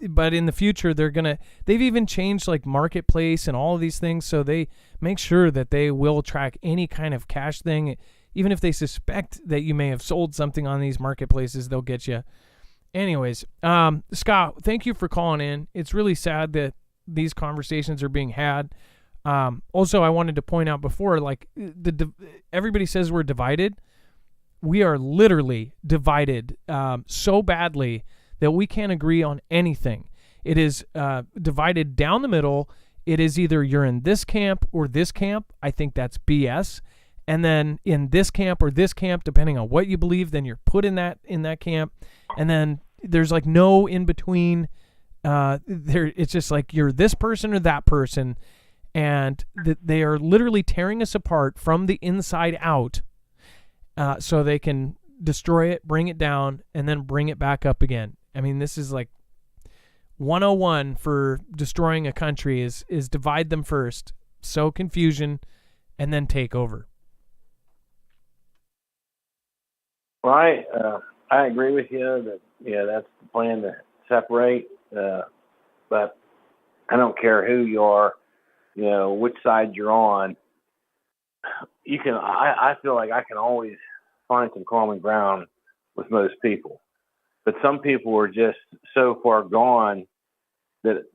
but in the future, they've even changed like marketplace and all of these things. So they make sure that they will track any kind of cash thing. Even if they suspect that you may have sold something on these marketplaces, they'll get you. Anyways, Scott, thank you for calling in. It's really sad that these conversations are being had. Also, I wanted to point out before, like everybody says we're divided. We are literally divided so badly that we can't agree on anything. It is divided down the middle. It is either you're in this camp or this camp. I think that's BS. And then in this camp or this camp, depending on what you believe, then you're put in that camp. And then there's like no in between. It's just like you're this person or that person. And they are literally tearing us apart from the inside out, so they can destroy it, bring it down, and then bring it back up again. I mean, this is like 101 for destroying a country is divide them first, sow confusion, and then take over. Well, I agree with you that, that's the plan, to separate, but I don't care who you are, which side you're on. I feel like I can always find some common ground with most people. But some people are just so far gone that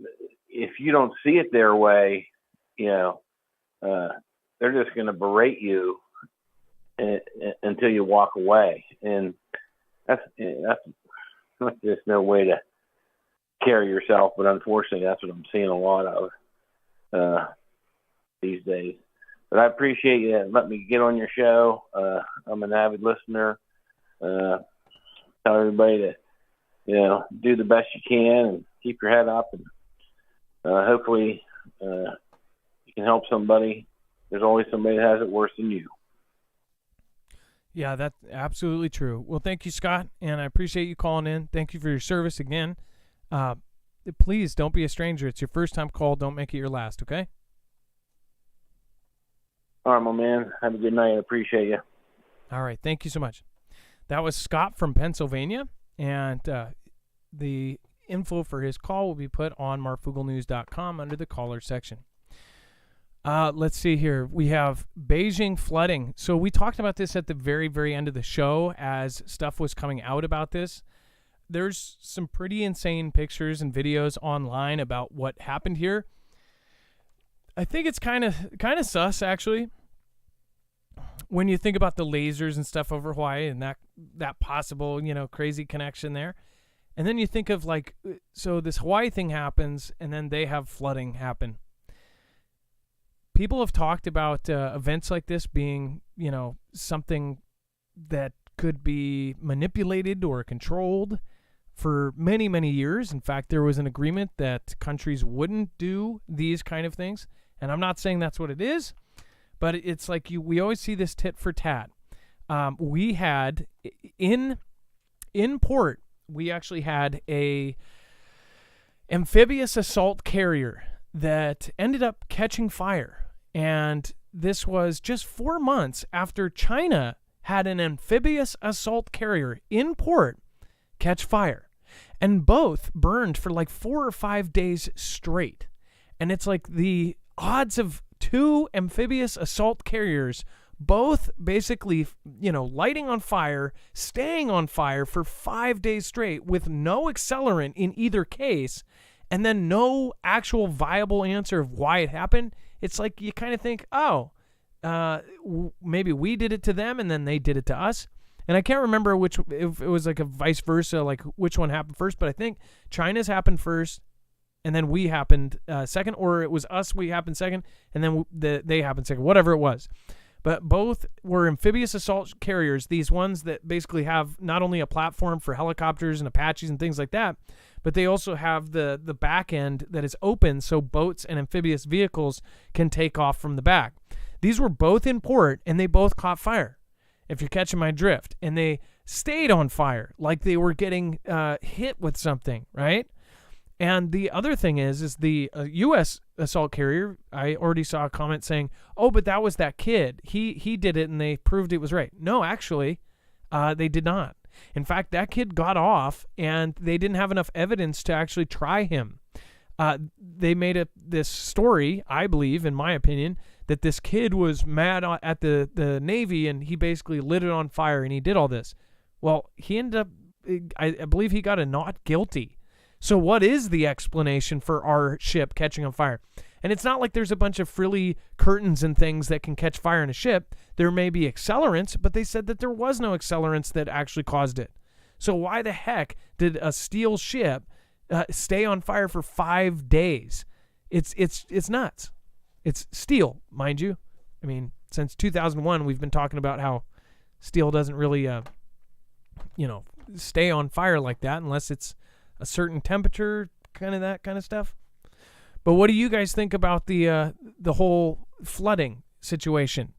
if you don't see it their way, they're just going to berate you until you walk away. And that's just no way to carry yourself. But unfortunately, that's what I'm seeing a lot of these days. But I appreciate you letting me get on your show. I'm an avid listener. Tell everybody to, do the best you can and keep your head up. And hopefully you can help somebody. There's always somebody that has it worse than you. Yeah, that's absolutely true. Well, thank you, Scott, and I appreciate you calling in. Thank you for your service again. Please don't be a stranger. It's your first time call. Don't make it your last, okay? All right, my man. Have a good night. I appreciate you. All right. Thank you so much. That was Scott from Pennsylvania, and the info for his call will be put on marfooglenews.com under the caller section. Let's see here. We have Beijing flooding. So we talked about this at the very, very end of the show as stuff was coming out about this. There's some pretty insane pictures and videos online about what happened here. I think it's kind of sus, actually, when you think about the lasers and stuff over Hawaii and that possible, crazy connection there. And then you think of so this Hawaii thing happens and then they have flooding happen. People have talked about events like this being, something that could be manipulated or controlled for many, many years. In fact, there was an agreement that countries wouldn't do these kind of things. And I'm not saying that's what it is, but it's like we always see this tit for tat. We had in port, we actually had a amphibious assault carrier that ended up catching fire. And this was just 4 months after China had an amphibious assault carrier in port catch fire. And both burned for 4 or 5 days straight. And it's like the odds of two amphibious assault carriers both basically, lighting on fire, staying on fire for 5 days straight with no accelerant in either case, and then no actual viable answer of why it happened. It's like you kind of think, maybe we did it to them and then they did it to us. And I can't remember if it was like a vice versa, like which one happened first, but I think China's happened first and then we happened second, or it was us, we happened second, and then they happened second, whatever it was. But both were amphibious assault carriers, these ones that basically have not only a platform for helicopters and Apaches and things like that, but they also have the back end that is open so boats and amphibious vehicles can take off from the back. These were both in port, and they both caught fire, if you're catching my drift. And they stayed on fire like they were getting hit with something, right? And the other thing is the U.S. assault carrier, I already saw a comment saying, oh, but that was that kid. He did it, and they proved it was right. No, actually, they did not. In fact, that kid got off, and they didn't have enough evidence to actually try him. They made this story, I believe, in my opinion, that this kid was mad at the Navy, and he basically lit it on fire, and he did all this. Well, he ended up, I believe he got a not guilty. So what is the explanation for our ship catching on fire? And it's not like there's a bunch of frilly curtains and things that can catch fire in a ship. There may be accelerants, but they said that there was no accelerants that actually caused it. So why the heck did a steel ship stay on fire for 5 days? It's nuts. It's steel, mind you. I mean, since 2001, we've been talking about how steel doesn't really, stay on fire like that unless it's a certain temperature, kind of that kind of stuff. But what do you guys think about the whole flooding situation?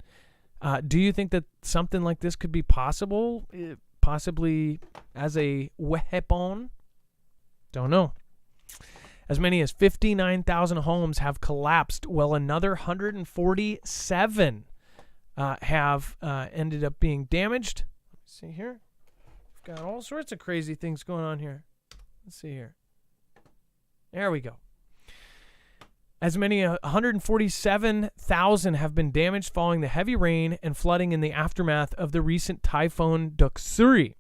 Do you think that something like this could be possible, possibly as a weapon? Don't know. As many as 59,000 homes have collapsed, while another 147 have ended up being damaged. Let's see here. We've got all sorts of crazy things going on here. Let's see here. There we go. As many as 147,000 have been damaged following the heavy rain and flooding in the aftermath of the recent Typhoon Doksuri.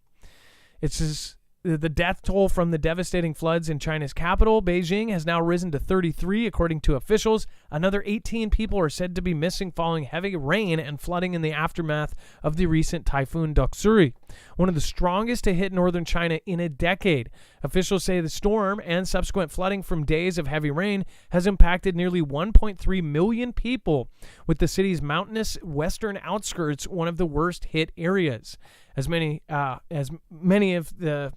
It's the death toll from the devastating floods in China's capital, Beijing, has now risen to 33, according to officials. Another 18 people are said to be missing following heavy rain and flooding in the aftermath of the recent Typhoon Doksuri, one of the strongest to hit northern China in a decade. Officials say the storm and subsequent flooding from days of heavy rain has impacted nearly 1.3 million people, with the city's mountainous western outskirts one of the worst hit areas. As many of the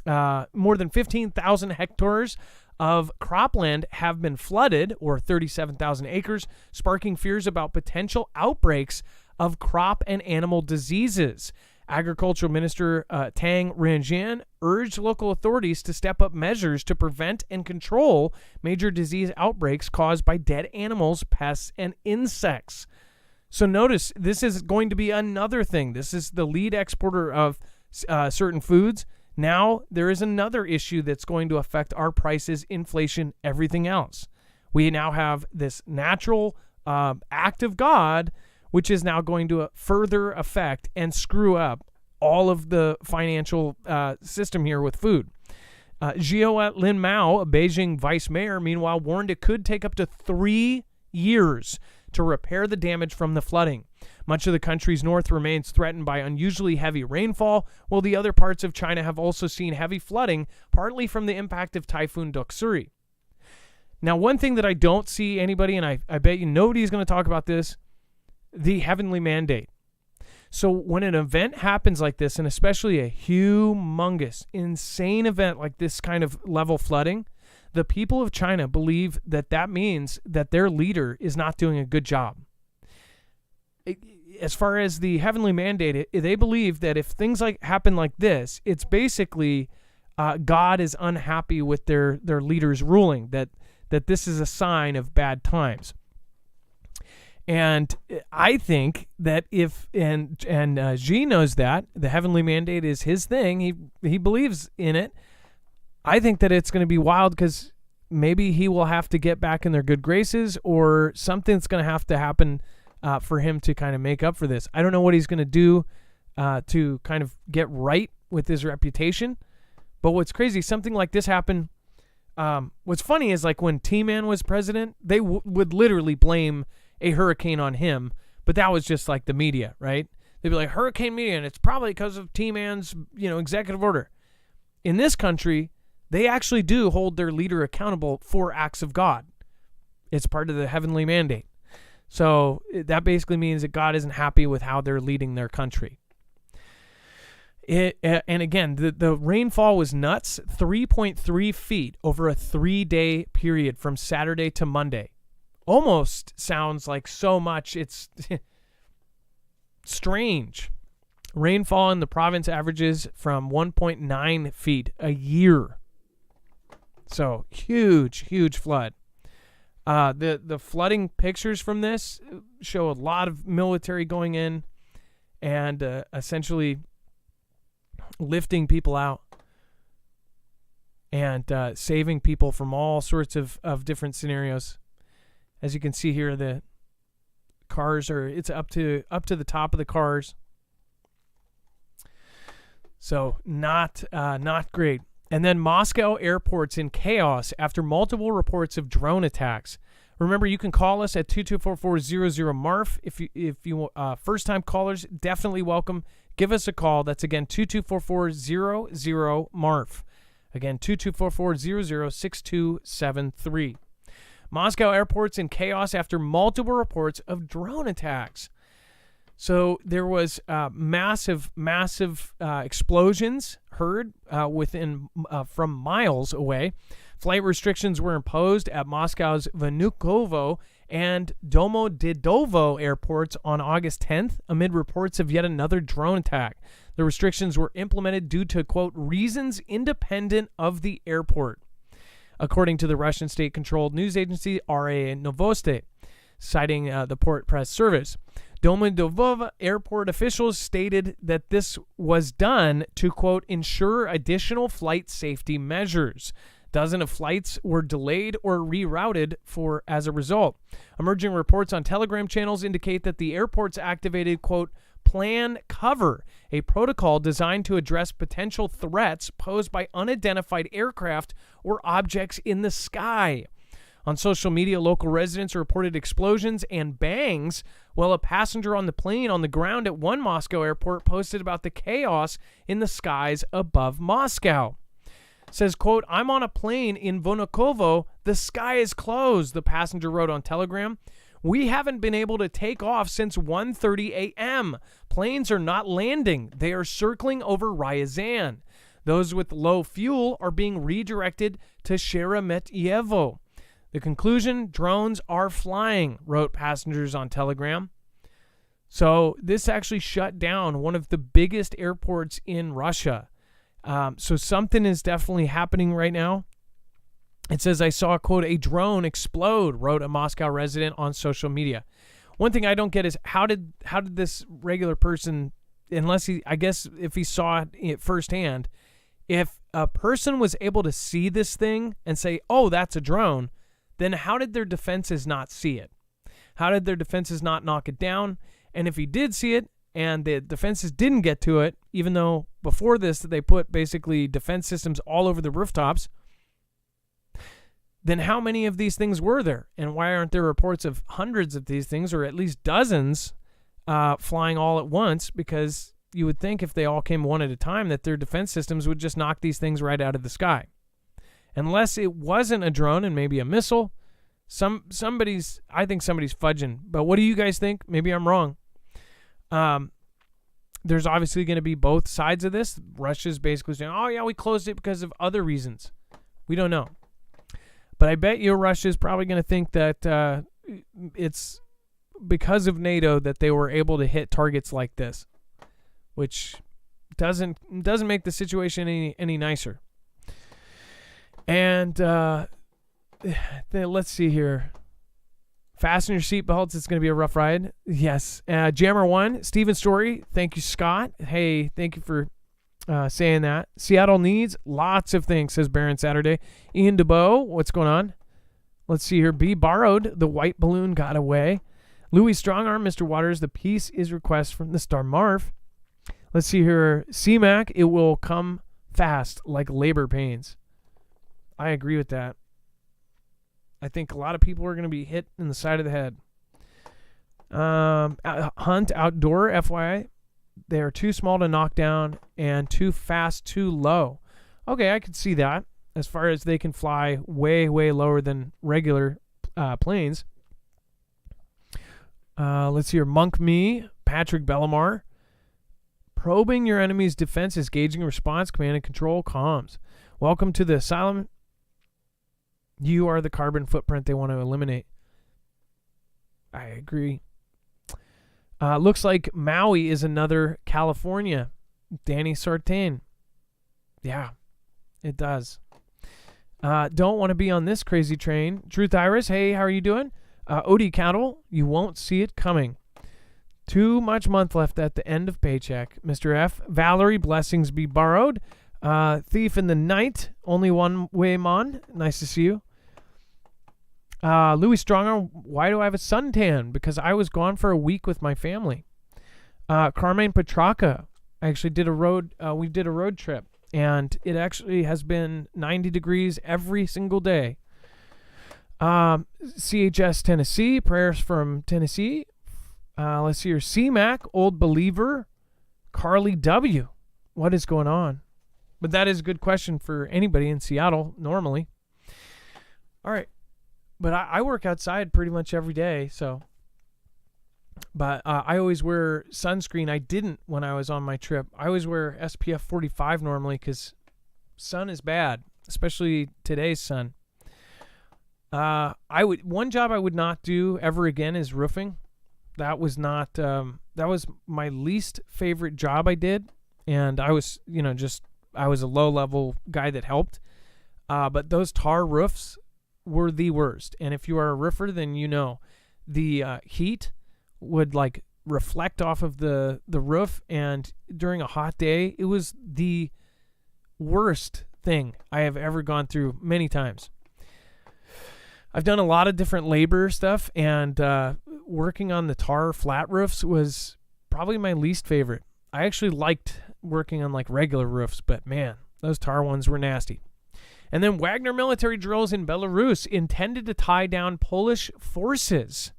more than 15,000 hectares of cropland have been flooded, or 37,000 acres, sparking fears about potential outbreaks of crop and animal diseases. Agricultural Minister Tang Renjian urged local authorities to step up measures to prevent and control major disease outbreaks caused by dead animals, pests, and insects. So notice, this is going to be another thing. This is the lead exporter of certain foods. Now there is another issue that's going to affect our prices, inflation, everything else. We now have this natural act of God, which is now going to further affect and screw up all of the financial system here with food. Zhou Lin Mao, a Beijing vice mayor, meanwhile, warned it could take up to 3 years to repair the damage from the flooding. Much of the country's north remains threatened by unusually heavy rainfall, while the other parts of China have also seen heavy flooding, partly from the impact of Typhoon Doksuri. Now, one thing that I don't see anybody, and I bet you nobody's going to talk about this, the heavenly mandate. So when an event happens like this, and especially a humongous, insane event like this kind of level flooding, the people of China believe that that means that their leader is not doing a good job. As far as the heavenly mandate, they believe that if things happen like this, it's basically God is unhappy with their leader's ruling, that this is a sign of bad times. And I think that Xi knows that the heavenly mandate is his thing. He believes in it. I think that it's going to be wild because maybe he will have to get back in their good graces, or something's going to have to happen for him to kind of make up for this. I don't know what he's going to do to kind of get right with his reputation. But what's crazy, something like this happened what's funny is like when T-Man was president, they would literally blame a hurricane on him, but that was just like the media, right? They'd be like, hurricane media, and it's probably because of T-Man's, executive order. In this country, they actually do hold their leader accountable for acts of God. It's part of the heavenly mandate. So that basically means that God isn't happy with how they're leading their country. And again, the rainfall was nuts, 3.3 feet over a 3-day period from Saturday to Monday. Almost sounds like so much. It's strange. Rainfall in the province averages from 1.9 feet a year. So huge, huge flood. The flooding pictures from this show a lot of military going in and essentially lifting people out and saving people from all sorts of different scenarios. As you can see here, the cars it's up to the top of the cars. So not great. And then Moscow airport's in chaos after multiple reports of drone attacks. Remember, you can call us at 224-400-MARF. If you first time callers, definitely welcome. Give us a call. That's again 224-400-MARF. Again 224-400-6273. Moscow airport's in chaos after multiple reports of drone attacks. So there was massive explosions heard from miles away. Flight restrictions were imposed at Moscow's Vnukovo and Domodedovo airports on August 10th amid reports of yet another drone attack. The restrictions were implemented due to, quote, reasons independent of the airport, according to the Russian state-controlled news agency RA Novosti, citing the port press service. Domodedovo airport officials stated that this was done to, quote, ensure additional flight safety measures. Dozens of flights were delayed or rerouted as a result. Emerging reports on Telegram channels indicate that the airports activated, quote, Plan Cover, a protocol designed to address potential threats posed by unidentified aircraft or objects in the sky. On social media, local residents reported explosions and bangs, while a passenger on the plane on the ground at one Moscow airport posted about the chaos in the skies above Moscow. Says, quote, I'm on a plane in Vnukovo. The sky is closed, the passenger wrote on Telegram. We haven't been able to take off since 1:30 a.m. Planes are not landing. They are circling over Ryazan. Those with low fuel are being redirected to Sheremetyevo. The conclusion, drones are flying, wrote passengers on Telegram. So this actually shut down one of the biggest airports in Russia. So something is definitely happening right now. It says, I saw, quote, a drone explode, wrote a Moscow resident on social media. One thing I don't get is how did this regular person, unless if he saw it firsthand, if a person was able to see this thing and say, oh, that's a drone, then how did their defenses not see it? How did their defenses not knock it down? And if he did see it and the defenses didn't get to it, even though before this they put basically defense systems all over the rooftops, then how many of these things were there? And why aren't there reports of hundreds of these things, or at least dozens, flying all at once? Because you would think if they all came one at a time that their defense systems would just knock these things right out of the sky. Unless it wasn't a drone and maybe a missile. I think somebody's fudging. But what do you guys think? Maybe I'm wrong. There's obviously going to be both sides of this. Russia's basically saying, oh yeah, we closed it because of other reasons. We don't know. But I bet you Russia's probably going to think that it's because of NATO that they were able to hit targets like this, which doesn't make the situation any nicer. And let's see here. Fasten your seatbelts. It's going to be a rough ride. Yes. Jammer 1, Steven Story. Thank you, Scott. Hey, thank you for saying that. Seattle needs lots of things, says Baron Saturday. Ian DeBow, what's going on? Let's see here. B borrowed. The white balloon got away. Louis Strongarm, Mr. Waters. The peace is request from the Star Marv. Let's see here. CMAC, it will come fast like labor pains. I agree with that. I think a lot of people are going to be hit in the side of the head. Hunt Outdoor, FYI, they are too small to knock down and too fast, too low. Okay, I could see that as far as they can fly way, way lower than regular planes. Let's see here. Monk Me, Patrick Bellamar. Probing your enemy's defenses, gauging response, command and control, comms. Welcome to the asylum. You are the carbon footprint they want to eliminate. I agree. Looks like Maui is another California. Danny Sartain. Yeah, it does. Don't want to be on this crazy train. Truth Iris, hey, how are you doing? Odie Cattle, you won't see it coming. Too much month left at the end of paycheck. Mr. F. Valerie, blessings be borrowed. Thief in the night, only one way mon. Nice to see you. Louis Stronger, why do I have a suntan? Because I was gone for a week with my family. Carmen Petraka, I actually did we did a road trip, and it actually has been 90 degrees every single day. CHS Tennessee, prayers from Tennessee. Let's see here. CMAC, Old Believer. Carly W. What is going on? But that is a good question for anybody in Seattle normally. All right. But I work outside pretty much every day, so. But I always wear sunscreen. I didn't when I was on my trip. I always wear SPF 45 normally because sun is bad, especially today's sun. One job I would not do ever again is roofing. That was not. That was my least favorite job I did, and I was, I was a low-level guy that helped. But those tar roofs were the worst. And if you are a roofer, then the heat would reflect off of the roof, and during a hot day, it was the worst thing I have ever gone through many times. I've done a lot of different labor stuff, and working on the tar flat roofs was probably my least favorite. I actually liked working on regular roofs, but man, those tar ones were nasty. And then Wagner military drills in Belarus intended to tie down Polish forces.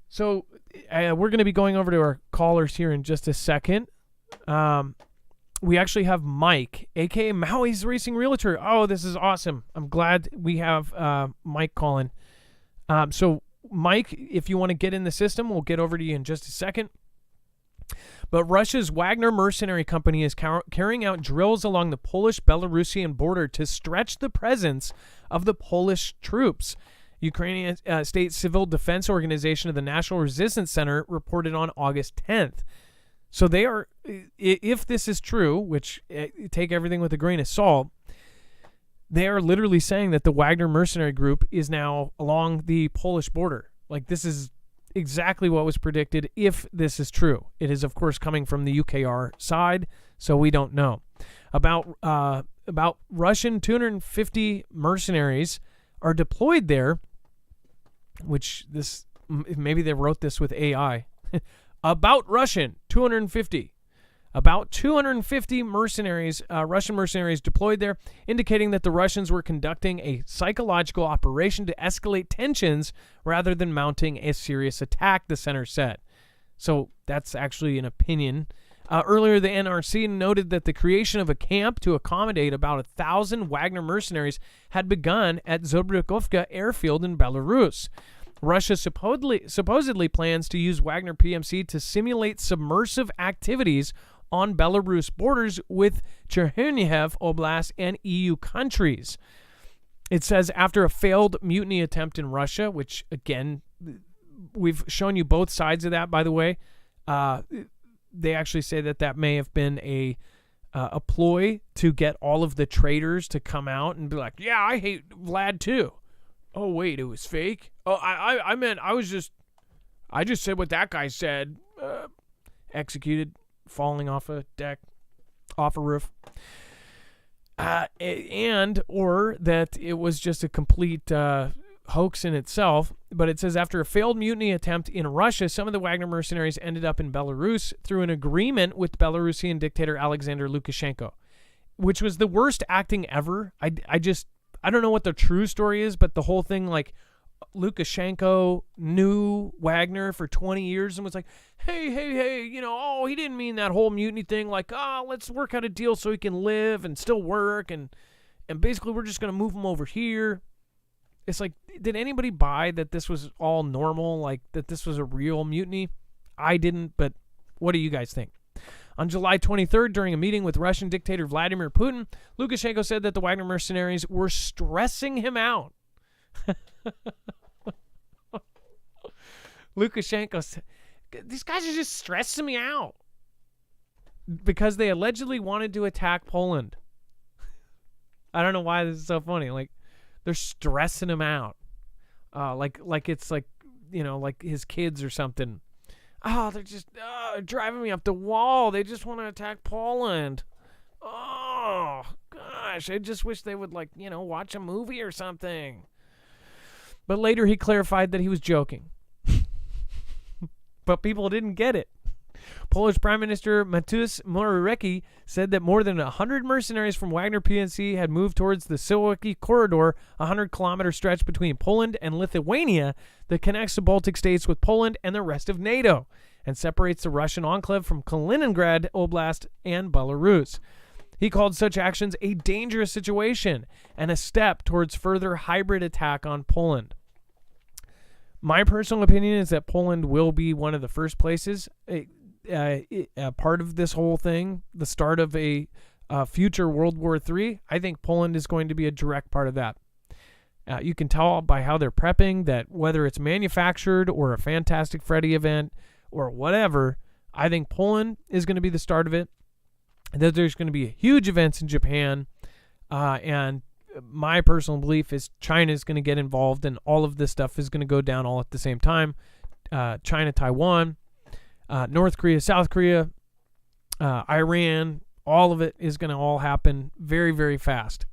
So we're going to be going over to our callers here in just a second. We actually have Mike, a.k.a. Maui's Racing Realtor. Oh, this is awesome. I'm glad we have Mike calling. So, Mike, if you want to get in the system, we'll get over to you in just a second. But Russia's Wagner Mercenary Company is carrying out drills along the Polish-Belarusian border to stretch the presence of the Polish troops. Ukrainian State Civil Defense Organization of the National Resistance Center reported on August 10th. So they are, if this is true, which take everything with a grain of salt, they are literally saying that the Wagner mercenary group is now along the Polish border. This is exactly what was predicted if this is true. It is, of course, coming from the UKR side, so we don't know. About Russian 250 mercenaries are deployed there, which maybe they wrote this with AI. About Russian 250. About 250 mercenaries, Russian mercenaries deployed there, indicating that the Russians were conducting a psychological operation to escalate tensions rather than mounting a serious attack, the center said. So that's actually an opinion. Earlier, the NRC noted that the creation of a camp to accommodate about 1,000 Wagner mercenaries had begun at Zobrukovka airfield in Belarus. Russia supposedly plans to use Wagner PMC to simulate submersive activities on Belarus borders with Chernihiv Oblast and EU countries. It says after a failed mutiny attempt in Russia, which, again, we've shown you both sides of that, by the way. They actually say that may have been a ploy to get all of the traitors to come out and be like, yeah, I hate Vlad too. Oh, wait, it was fake? Oh, I meant I just said what that guy said. Executed, falling off a deck, off a roof. Or that it was just a complete hoax in itself. But it says after a failed mutiny attempt in Russia, some of the Wagner mercenaries ended up in Belarus through an agreement with Belarusian dictator Alexander Lukashenko. which was the worst acting ever. I don't know what the true story is, but the whole thing, like, Lukashenko knew Wagner for 20 years and was like, hey, you know, oh, he didn't mean that whole mutiny thing. Like, let's work out a deal so he can live and still work. And basically we're just going to move him over here. It's like, did anybody buy that this was all normal? Like, that this was a real mutiny? I didn't, but what do you guys think? On July 23rd, during a meeting with Russian dictator Vladimir Putin, Lukashenko said that the Wagner mercenaries were stressing him out. Lukashenko said, these guys are just stressing me out because they allegedly wanted to attack Poland. I don't know why this is so funny. Like, they're stressing him out. Like it's like, you know, like his kids or something. Oh, they're just driving me up the wall. They just want to attack Poland. Oh, gosh. I just wish they would, like, you know, watch a movie or something. But later he clarified that he was joking. But people didn't get it. Polish Prime Minister Mateusz Morawiecki said that more than 100 mercenaries from Wagner PLC had moved towards the Suwałki corridor, a 100-kilometer stretch between Poland and Lithuania that connects the Baltic states with Poland and the rest of NATO and separates the Russian enclave from Kaliningrad Oblast and Belarus. He called such actions a dangerous situation and a step towards further hybrid attack on Poland. My personal opinion is that Poland will be one of the first places, part of this whole thing, the start of a future World War III. I think Poland is going to be a direct part of that. You can tell by how they're prepping that whether it's manufactured or a Fantastic Freddy event or whatever, I think Poland is going to be the start of it. That there's going to be huge events in Japan, and my personal belief is China is going to get involved, and all of this stuff is going to go down all at the same time. China, Taiwan, North Korea, South Korea, Iran, all of it is going to all happen very, very fast.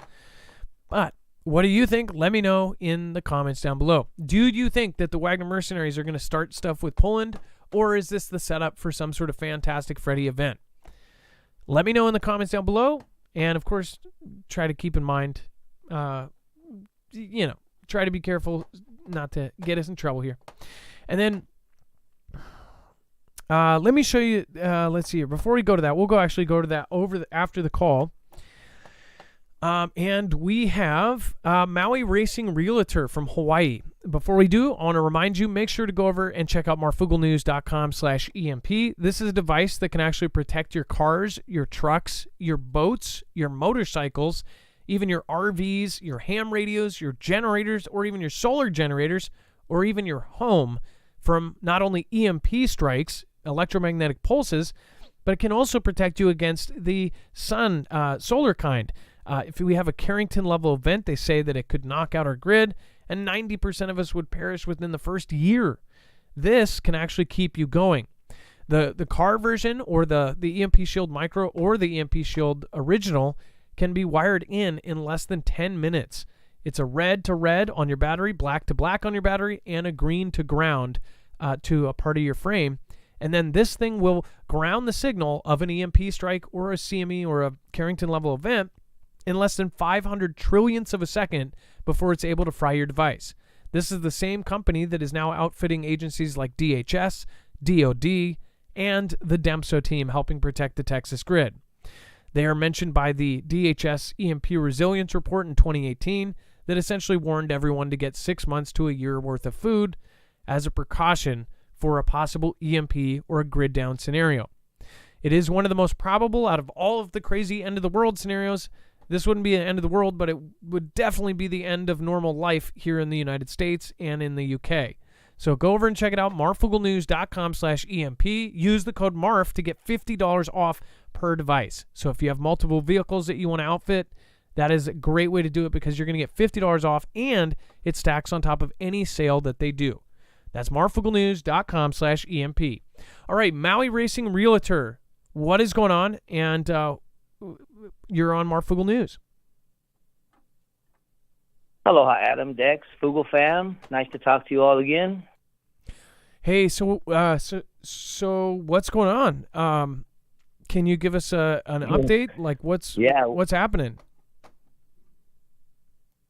But what do you think? Let me know in the comments down below. Do you think that the Wagner mercenaries are going to start stuff with Poland, or is this the setup for some sort of Fantastic Freddy event? Let me know in the comments down below, and of course, try to keep in mind, try to be careful not to get us in trouble here. And then let me show you, let's see here. Before we go to that, we'll go to that after the call. And we have Maui Racing Realtor from Hawaii. Before we do, I want to remind you, make sure to go over and check out marfooglenews.com/EMP. This is a device that can actually protect your cars, your trucks, your boats, your motorcycles, even your RVs, your ham radios, your generators, or even your solar generators, or even your home from not only EMP strikes, electromagnetic pulses, but it can also protect you against the sun, solar kind. If we have a Carrington level event, they say that it could knock out our grid, and 90% of us would perish within the first year. This can actually keep you going. The car version, or the EMP Shield Micro, or the EMP Shield Original can be wired in less than 10 minutes. It's a red to red on your battery, black to black on your battery, and a green to ground to a part of your frame. And then this thing will ground the signal of an EMP strike or a CME or a Carrington level event in less than 500 trillionths of a second before it's able to fry your device. This is the same company that is now outfitting agencies like DHS, DOD, and the DEMSO team helping protect the Texas grid. They are mentioned by the DHS EMP Resilience Report in 2018 that essentially warned everyone to get 6 months to a year worth of food as a precaution for a possible EMP or a grid down scenario. It is one of the most probable out of all of the crazy end of the world scenarios. This wouldn't be the end of the world, but it would definitely be the end of normal life here in the United States and in the UK. So go over and check it out, marfooglenews.com/EMP. Use the code MARF to get $50 off per device. So if you have multiple vehicles that you want to outfit, that is a great way to do it because you're going to get $50 off, and it stacks on top of any sale that they do. That's marfooglenews.com/EMP. All right, Maui Racing Realtor. What is going on? And you're on Marfoogle News. Aloha, Adam, Dex, Foogle fam. Nice to talk to you all again. Hey, so what's going on? Can you give us an update? Like what's happening?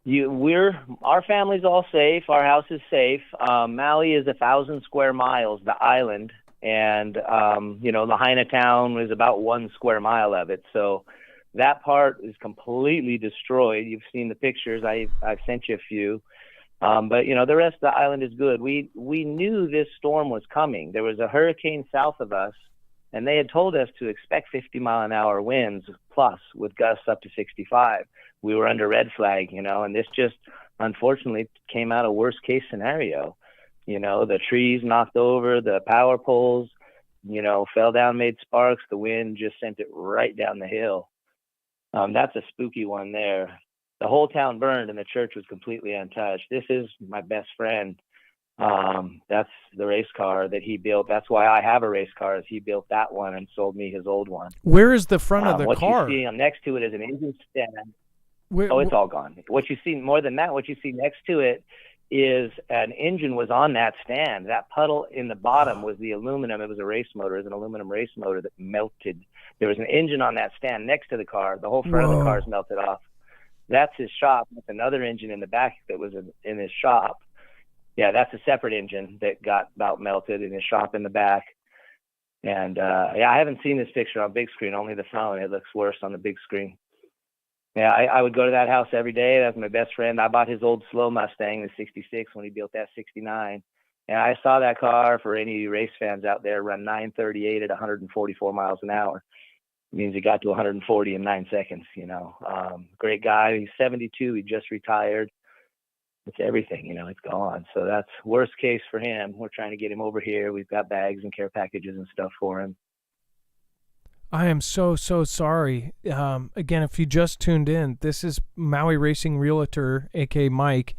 Our family's all safe. Our house is safe. Maui is 1,000 square miles, the island, and Lahaina town is about 1 square mile of it. So that part is completely destroyed. You've seen the pictures. I've sent you a few. But the rest of the island is good. We knew this storm was coming. There was a hurricane south of us, and they had told us to expect 50-mile-an-hour winds plus with gusts up to 65. We were under red flag, and this just unfortunately came out a worst case scenario. The trees knocked over, the power poles, fell down, made sparks. The wind just sent it right down the hill. That's a spooky one there. The whole town burned and the church was completely untouched. This is my best friend. That's the race car that he built. That's why I have a race car, is he built that one and sold me his old one. Where is the front of the car? What you see next to it is an engine stand. It's all gone. What you see more than that, what you see next to it is an engine was on that stand. That puddle in the bottom was the aluminum. It was a race motor. It was an aluminum race motor that melted. There was an engine on that stand next to the car. The whole front of the car is melted off. That's his shop. That's another engine in the back that was in his shop. Yeah, that's a separate engine that got about melted in his shop in the back. And I haven't seen this picture on big screen, only the phone. It looks worse on the big screen. Yeah, I would go to that house every day. That's my best friend. I bought his old slow Mustang, the 66, when he built that 69. And I saw that car, for any race fans out there, run 938 at 144 miles an hour. It means he got to 140 in 9 seconds, Great guy. He's 72. He just retired. It's everything, it's gone. So that's worst case for him. We're trying to get him over here. We've got bags and care packages and stuff for him. I am so sorry. Again, if you just tuned in, this is Maui Racing Realtor, aka Mike,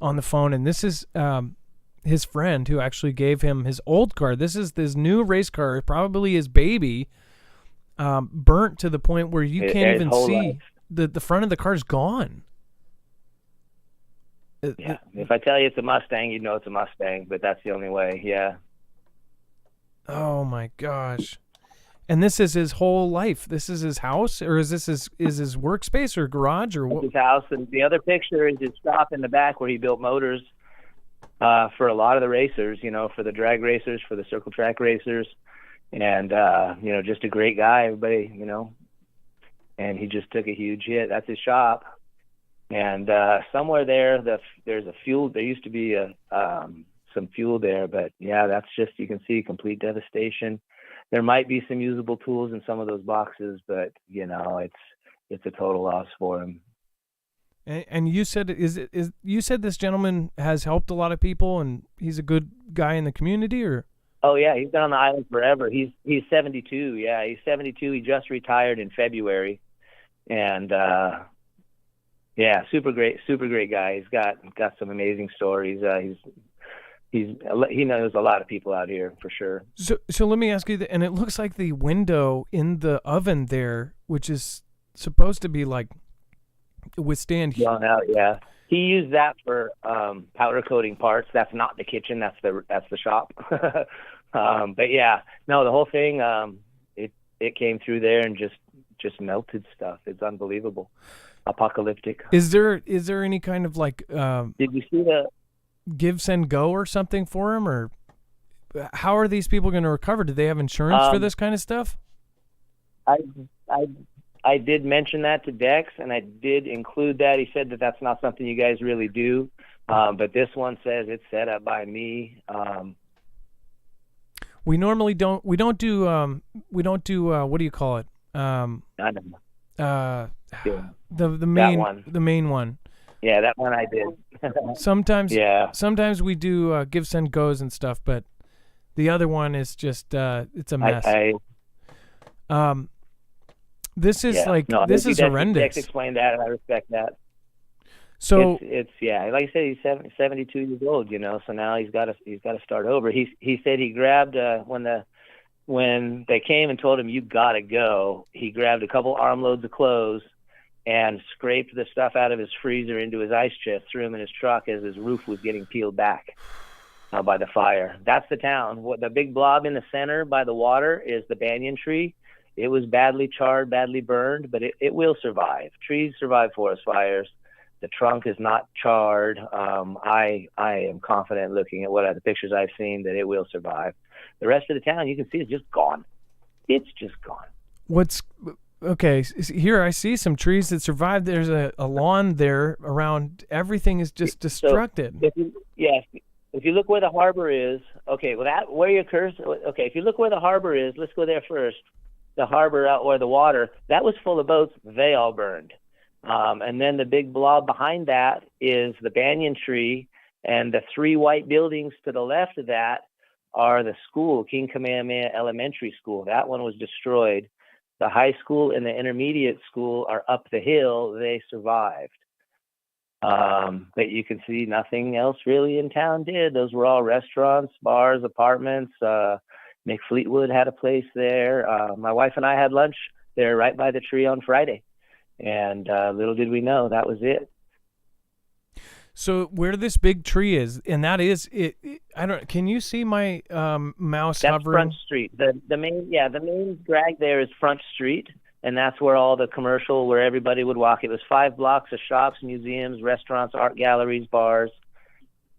on the phone, and this is his friend who actually gave him his old car. This is this new race car, probably his baby, burnt to the point where you can't even see the front of the car's gone. Yeah, if I tell you it's a Mustang, you'd know it's a Mustang, but that's the only way. Yeah. Oh my gosh. And this is his whole life. This is his house, or is this his workspace or garage or what? His house, and the other picture is his shop in the back where he built motors for a lot of the racers. For the drag racers, for the circle track racers, and just a great guy. Everybody, and he just took a huge hit. That's his shop, and somewhere there, there's a fuel. There used to be some fuel there, but yeah, that's just, you can see complete devastation. There might be some usable tools in some of those boxes, but it's a total loss for him. And you said you said this gentleman has helped a lot of people, and he's a good guy in the community, or? Oh yeah, he's been on the island forever. He's 72. Yeah, he's 72. He just retired in February, and super great guy. He's got some amazing stories. He knows a lot of people out here for sure. So let me ask you, and it looks like the window in the oven there, which is supposed to be like withstand. Yeah. He used that for powder coating parts. That's not the kitchen. That's the shop. But yeah, no, the whole thing. It came through there and just melted stuff. It's unbelievable, apocalyptic. Is there any kind of like? Did you see the? Give, send, go or something for him, or how are these people going to recover? Do they have insurance for this kind of stuff? I did mention that to Dex, and I did include that. He said that that's not something you guys really do, but this one says it's set up by me. We normally don't. We don't do. What do you call it? I don't know. The main one. The main one. Yeah, that one I did. Sometimes we do give, send, goes and stuff, but the other one is just it's a mess. This is this is horrendous. Dex explained that, and I respect that. So it's like I said, he's 72 years old, so now he's got to start over. He said he grabbed when they came and told him you got to go, he grabbed a couple armloads of clothes and scraped the stuff out of his freezer into his ice chest, threw him in his truck as his roof was getting peeled back by the fire. That's the town. The big blob in the center by the water is the banyan tree, It was badly charred, badly burned, but it will survive. Trees survive forest fires. The trunk is not charred. I am confident, looking at what the pictures I've seen, that it will survive. The rest of the town, you can see, is just gone. It's just gone. Okay, here I see some trees that survived. There's a lawn there around. Everything is just destructed. So if you look where the harbor is, okay, well, where your cursor, okay, if you look where the harbor is, let's go there first. The harbor out where the water, that was full of boats. They all burned. And then the big blob behind that is the banyan tree, and the 3 white buildings to the left of that are the school, King Kamehameha Elementary School. That one was destroyed. The high school and the intermediate school are up the hill. They survived. But you can see nothing else really in town did. Those were all restaurants, bars, apartments. Mick Fleetwood had a place there. My wife and I had lunch there right by the tree on Friday. And little did we know that was it. So where this big tree is, and that is it. I don't. Can you see my mouse that's hovering? Front Street. The main drag there is Front Street, and that's where all the commercial, where everybody would walk. It was 5 blocks of shops, museums, restaurants, art galleries, bars,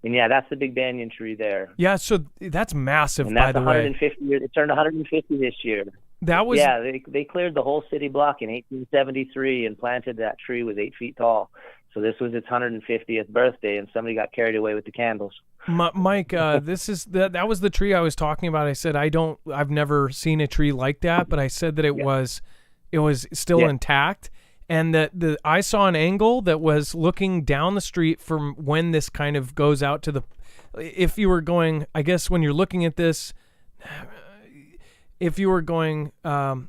and that's the big banyan tree there. Yeah, so that's massive. And that's by the 150 way. years. It turned 150 this year. That was they cleared the whole city block in 1873 and planted that tree. Was 8 feet tall. So this was its 150th birthday, and somebody got carried away with the candles. Mike, this is that was the tree I was talking about. I said I've never seen a tree like that, but I said that it was still intact, and that I saw an angle that was looking down the street from when this kind of goes out to the. If you were going, I guess when you're looking at this, if you were going that's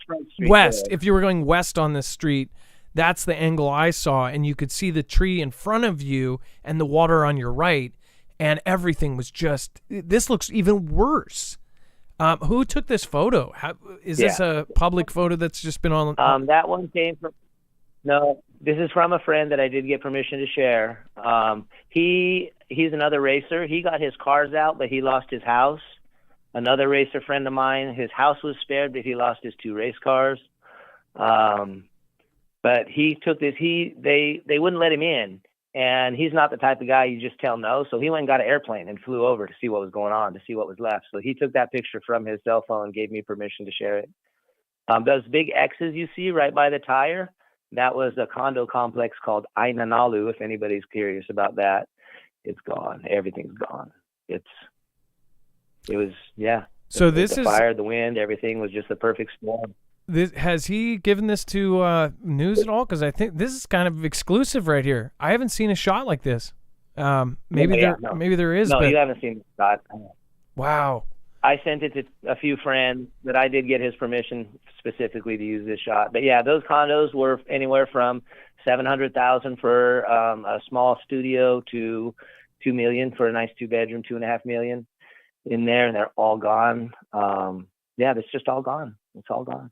Front Street west, there. if you were going west on this street. That's the angle I saw, and you could see the tree in front of you and the water on your right, and everything was just. This looks even worse. Who took this photo? Is this a public photo that's just been on? That one came from. No, this is from a friend that I did get permission to share. He's another racer. He got his cars out, but he lost his house. Another racer friend of mine, his house was spared, but he lost his 2 race cars. But he took this. They wouldn't let him in, and he's not the type of guy you just tell no. So he went and got an airplane and flew over to see what was going on, to see what was left. So he took that picture from his cell phone, gave me permission to share it. Those big X's you see right by the tire, that was a condo complex called Ainanalu. If anybody's curious about that, it's gone. Everything's gone. It was. So the fire, the wind, everything was just the perfect storm. Has he given this to news at all? Because I think this is kind of exclusive right here. I haven't seen a shot like this. Maybe there is. No, but... you haven't seen the shot. Wow. I sent it to a few friends, but I did get his permission specifically to use this shot. But those condos were anywhere from $700,000 for a small studio to $2 million for a nice 2-bedroom, $2.5 million in there, and they're all gone. It's just all gone. It's all gone.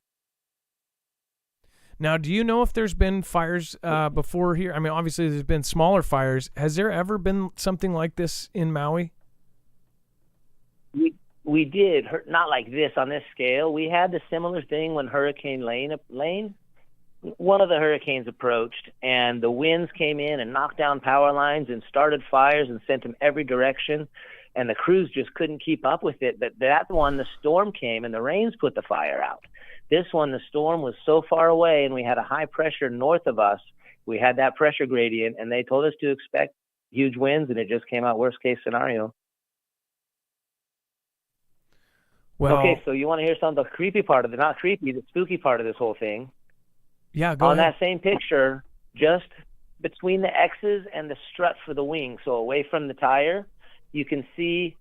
Now, do you know if there's been fires before here? I mean, obviously there's been smaller fires. Has there ever been something like this in Maui? We did, not like this on this scale. We had the similar thing when Hurricane Lane, one of the hurricanes approached, and the winds came in and knocked down power lines and started fires and sent them every direction, and the crews just couldn't keep up with it. But that one, the storm came and the rains put the fire out. This one, the storm was so far away, and we had a high pressure north of us. We had that pressure gradient, and they told us to expect huge winds, and it just came out worst case scenario. Well, okay, so you want to hear some of the creepy part of it? Not creepy, the spooky part of this whole thing. Yeah, go on ahead. That same picture, just between the X's and the strut for the wing, so away from the tire, you can see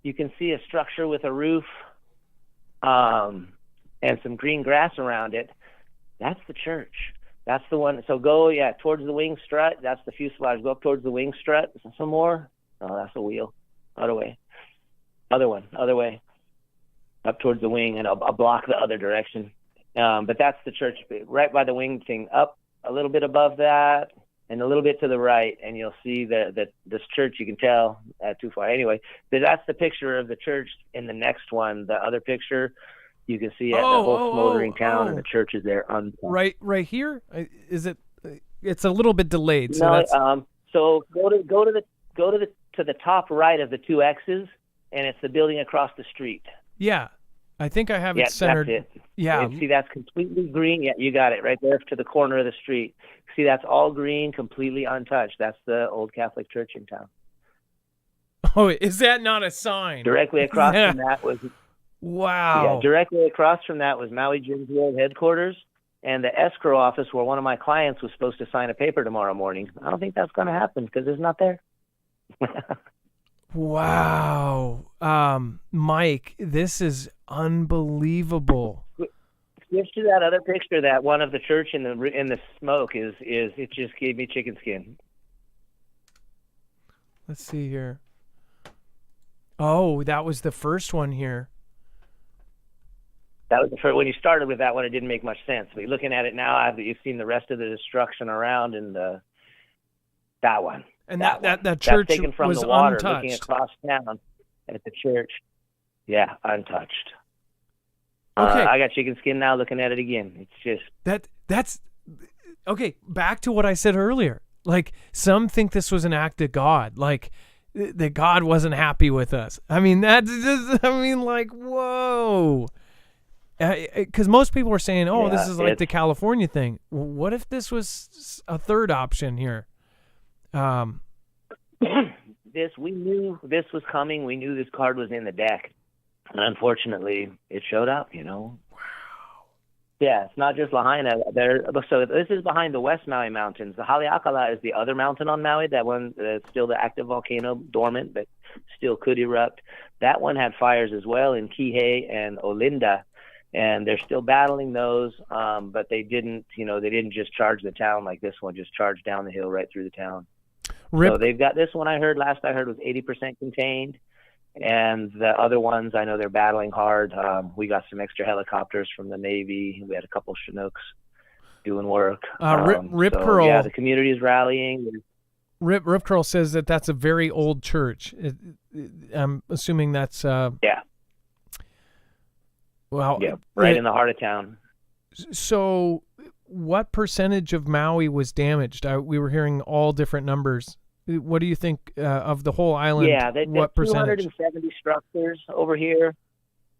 a structure with a roof, and some green grass around it. That's the church. That's the one. So go, towards the wing strut. That's the fuselage. Go up towards the wing strut. Some more. Oh, that's the wheel. Other way. Other way. Up towards the wing, and I'll block the other direction. But that's the church, right by the wing thing. Up a little bit above that, and a little bit to the right, and you'll see this church. You can tell too far. Anyway, that's the picture of the church. In the next one, the other picture, You can see the whole smoldering town and the church is there. Right here? Is it? It's a little bit delayed. So no, that's... so go to the top right of the two X's, and it's the building across the street. Yeah, I think I have it centered. That's it. Yeah. And see, that's completely green. Yeah, you got it right there to the corner of the street. See, that's all green, completely untouched. That's the old Catholic church in town. Oh, is that not a sign? Directly across from that was... Wow. Yeah, directly across from that was Maui Jim's World headquarters and the escrow office where one of my clients was supposed to sign a paper tomorrow morning. I don't think that's going to happen because it's not there. Wow. Mike, this is unbelievable. Switch to that other picture, that one of the church in the smoke is it just gave me chicken skin. Let's see here. Oh, that was the first one here. That was the first, when you started with that one, it didn't make much sense. But looking at it now, after you've seen the rest of the destruction around, and that one. And that church that's taken from was the water, untouched. looking across town at the church. Yeah, untouched. Okay. I got chicken skin now looking at it again. It's just... That's... Okay, back to what I said earlier. Like, some think this was an act of God. Like, that God wasn't happy with us. I mean, that's just... I mean, like, whoa... Because most people were saying, "Oh, this is like the California thing." What if this was a third option here? We knew this was coming. We knew this card was in the deck, and unfortunately, it showed up. Wow. Yeah, it's not just Lahaina. So this is behind the West Maui Mountains. The Haleakala is the other mountain on Maui. That one, still the active volcano, dormant, but still could erupt. That one had fires as well in Kihei and Olinda. And they're still battling those, but they didn't just charge the town like this one, just charged down the hill right through the town. So they've got this one. Last I heard was 80% contained, and the other ones I know they're battling hard. We got some extra helicopters from the Navy. We had a couple Chinooks doing work. Rip Curl. Yeah, the community is rallying. Rip Curl says that that's a very old church. I'm assuming that's yeah. Well, yeah, right in the heart of town. So what percentage of Maui was damaged? We were hearing all different numbers. What do you think of the whole island? Yeah, what percentage? 270 structures over here.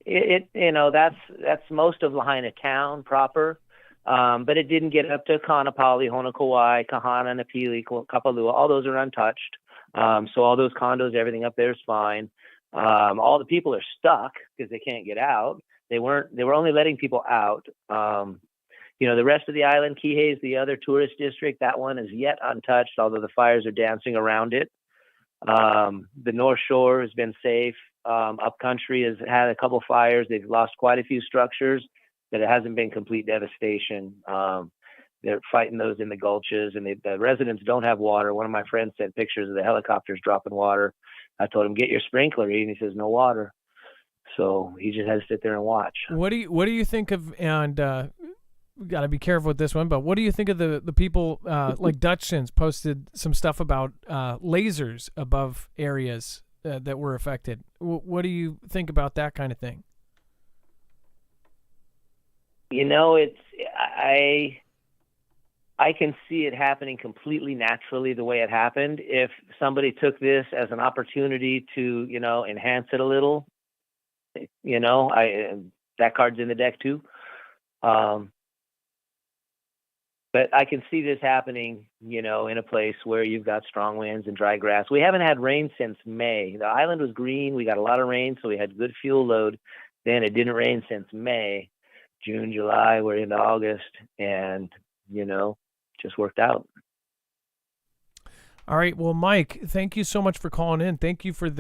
That's most of Lahaina town proper, but it didn't get up to Kaanapali, Honokauai, Kahana, Napili, Kapalua. All those are untouched. So all those condos, everything up there is fine. All the people are stuck because they can't get out. They were only letting people out. The rest of the island, Kihei is the other tourist district. That one is yet untouched, although the fires are dancing around it. The North Shore has been safe. Upcountry has had a couple fires. They've lost quite a few structures, but it hasn't been complete devastation. They're fighting those in the gulches, and the residents don't have water. One of my friends sent pictures of the helicopters dropping water. I told him, get your sprinkler, and he says, no water. So he just has to sit there and watch. What do you think of, and we got to be careful with this one, but what do you think of the people like Dutchins posted some stuff about lasers above areas that were affected? What do you think about that kind of thing? I can see it happening completely naturally the way it happened. If somebody took this as an opportunity to, enhance it a little, that card's in the deck too. But I can see this happening, in a place where you've got strong winds and dry grass. We haven't had rain since May. The island was green. We got a lot of rain, so we had good fuel load. Then it didn't rain since May, June, July. We're into August, and, just worked out. All right. Well, Mike, thank you so much for calling in. Thank you for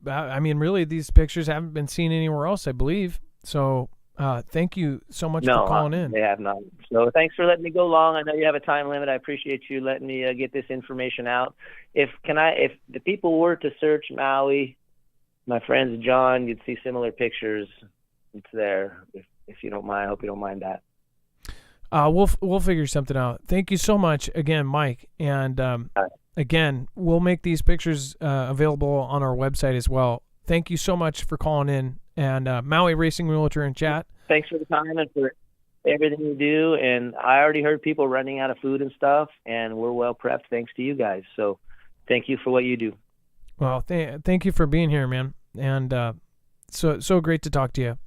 really, these pictures haven't been seen anywhere else, I believe. So thank you so much for calling in. They have not. So thanks for letting me go long. I know you have a time limit. I appreciate you letting me get this information out. If the people were to search Maui, my friends John, you'd see similar pictures. It's there. If you don't mind, I hope you don't mind that. We'll figure something out. Thank you so much again, Mike. And again, we'll make these pictures available on our website as well. Thank you so much for calling in, And Maui Racing Realtor in chat. Thanks for the time and for everything you do. And I already heard people running out of food and stuff, and we're well prepped thanks to you guys. So thank you for what you do. Well, thank you for being here, man. And so great to talk to you.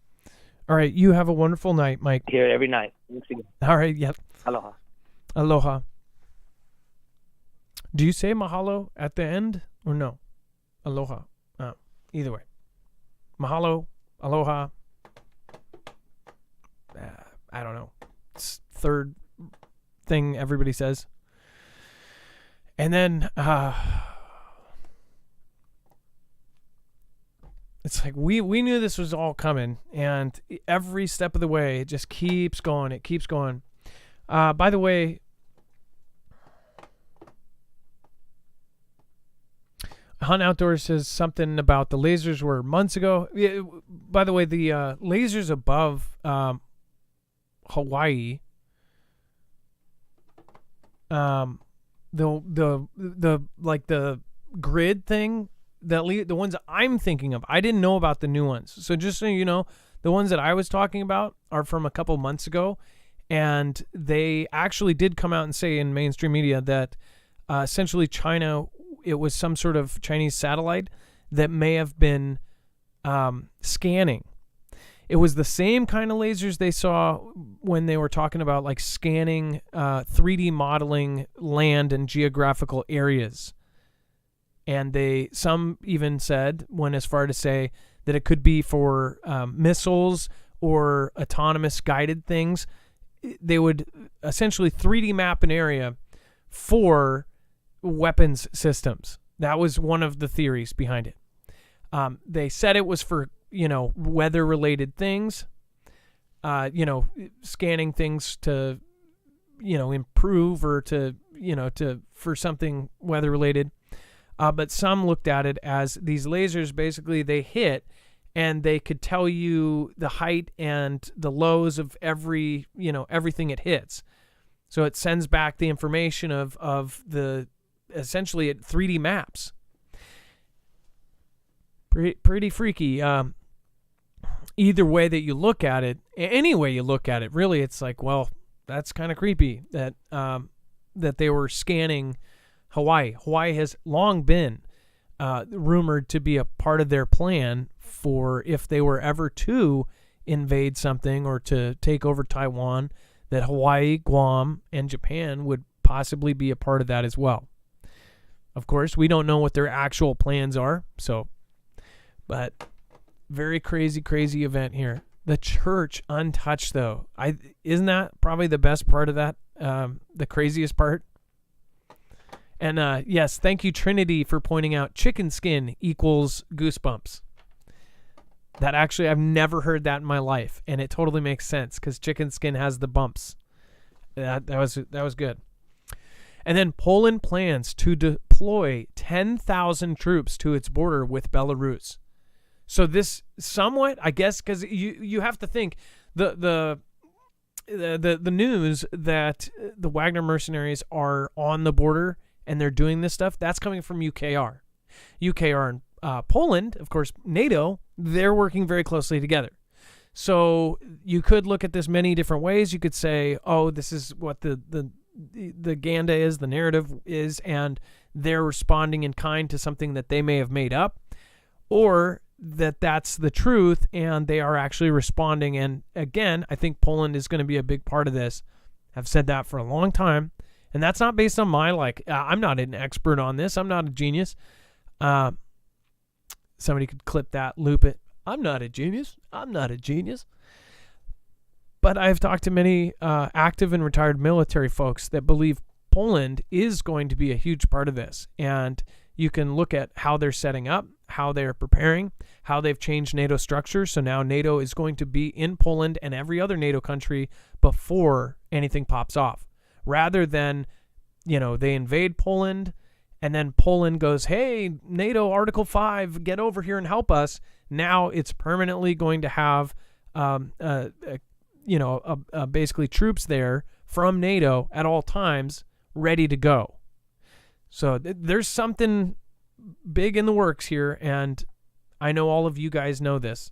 All right, you have a wonderful night, Mike. Here every night. Thanks again. All right, yep. Aloha. Aloha. Do you say mahalo at the end or no? Aloha. Either way. Mahalo, aloha. I don't know. It's third thing everybody says. And then it's like we knew this was all coming, and every step of the way it just keeps going. It keeps going. By the way, Hunt Outdoors says something about the lasers were months ago. Yeah, by the way, the lasers above Hawaii, the like the grid thing, the ones I'm thinking of, I didn't know about the new ones. So just so you know, the ones that I was talking about are from a couple months ago, and they actually did come out and say in mainstream media that essentially China, it was some sort of Chinese satellite that may have been scanning. It was the same kind of lasers they saw when they were talking about like scanning, 3D modeling land and geographical areas. And some even went as far to say that it could be for missiles or autonomous guided things. They would essentially 3D map an area for weapons systems. That was one of the theories behind it. They said it was for, weather related things, scanning things to, improve or to, for something weather related. But some looked at it as these lasers, basically they hit and they could tell you the height and the lows of every, everything it hits. So it sends back the information of the, essentially it 3D maps. Pretty freaky. Either way that you look at it, any way you look at it, really, it's like, well, that's kind of creepy that that they were scanning Hawaii. Hawaii has long been rumored to be a part of their plan for if they were ever to invade something or to take over Taiwan, that Hawaii, Guam, and Japan would possibly be a part of that as well. Of course, we don't know what their actual plans are, but very crazy event here. The church untouched, though. Isn't that probably the best part of that? The craziest part? And yes, thank you, Trinity, for pointing out chicken skin equals goosebumps. That actually, I've never heard that in my life, and it totally makes sense because chicken skin has the bumps. That was good. And then Poland plans to deploy 10,000 troops to its border with Belarus. So this somewhat, I guess, because you have to think the news that the Wagner mercenaries are on the border and they're doing this stuff, that's coming from UKR. UKR and Poland, of course, NATO, they're working very closely together. So you could look at this many different ways. You could say, oh, this is what the Ganda is, the narrative is, and they're responding in kind to something that they may have made up, or that's the truth and they are actually responding. And again, I think Poland is going to be a big part of this. I've said that for a long time, and that's not based on my I'm not an expert on this. I'm not a genius. Somebody could clip that, loop it. I'm not a genius. But I've talked to many active and retired military folks that believe Poland is going to be a huge part of this. And you can look at how they're setting up, how they're preparing, how they've changed NATO structure. So now NATO is going to be in Poland and every other NATO country before anything pops off. Rather than, they invade Poland and then Poland goes, hey, NATO Article 5, get over here and help us. Now it's permanently going to have basically troops there from NATO at all times ready to go. So there's something big in the works here, and I know all of you guys know this.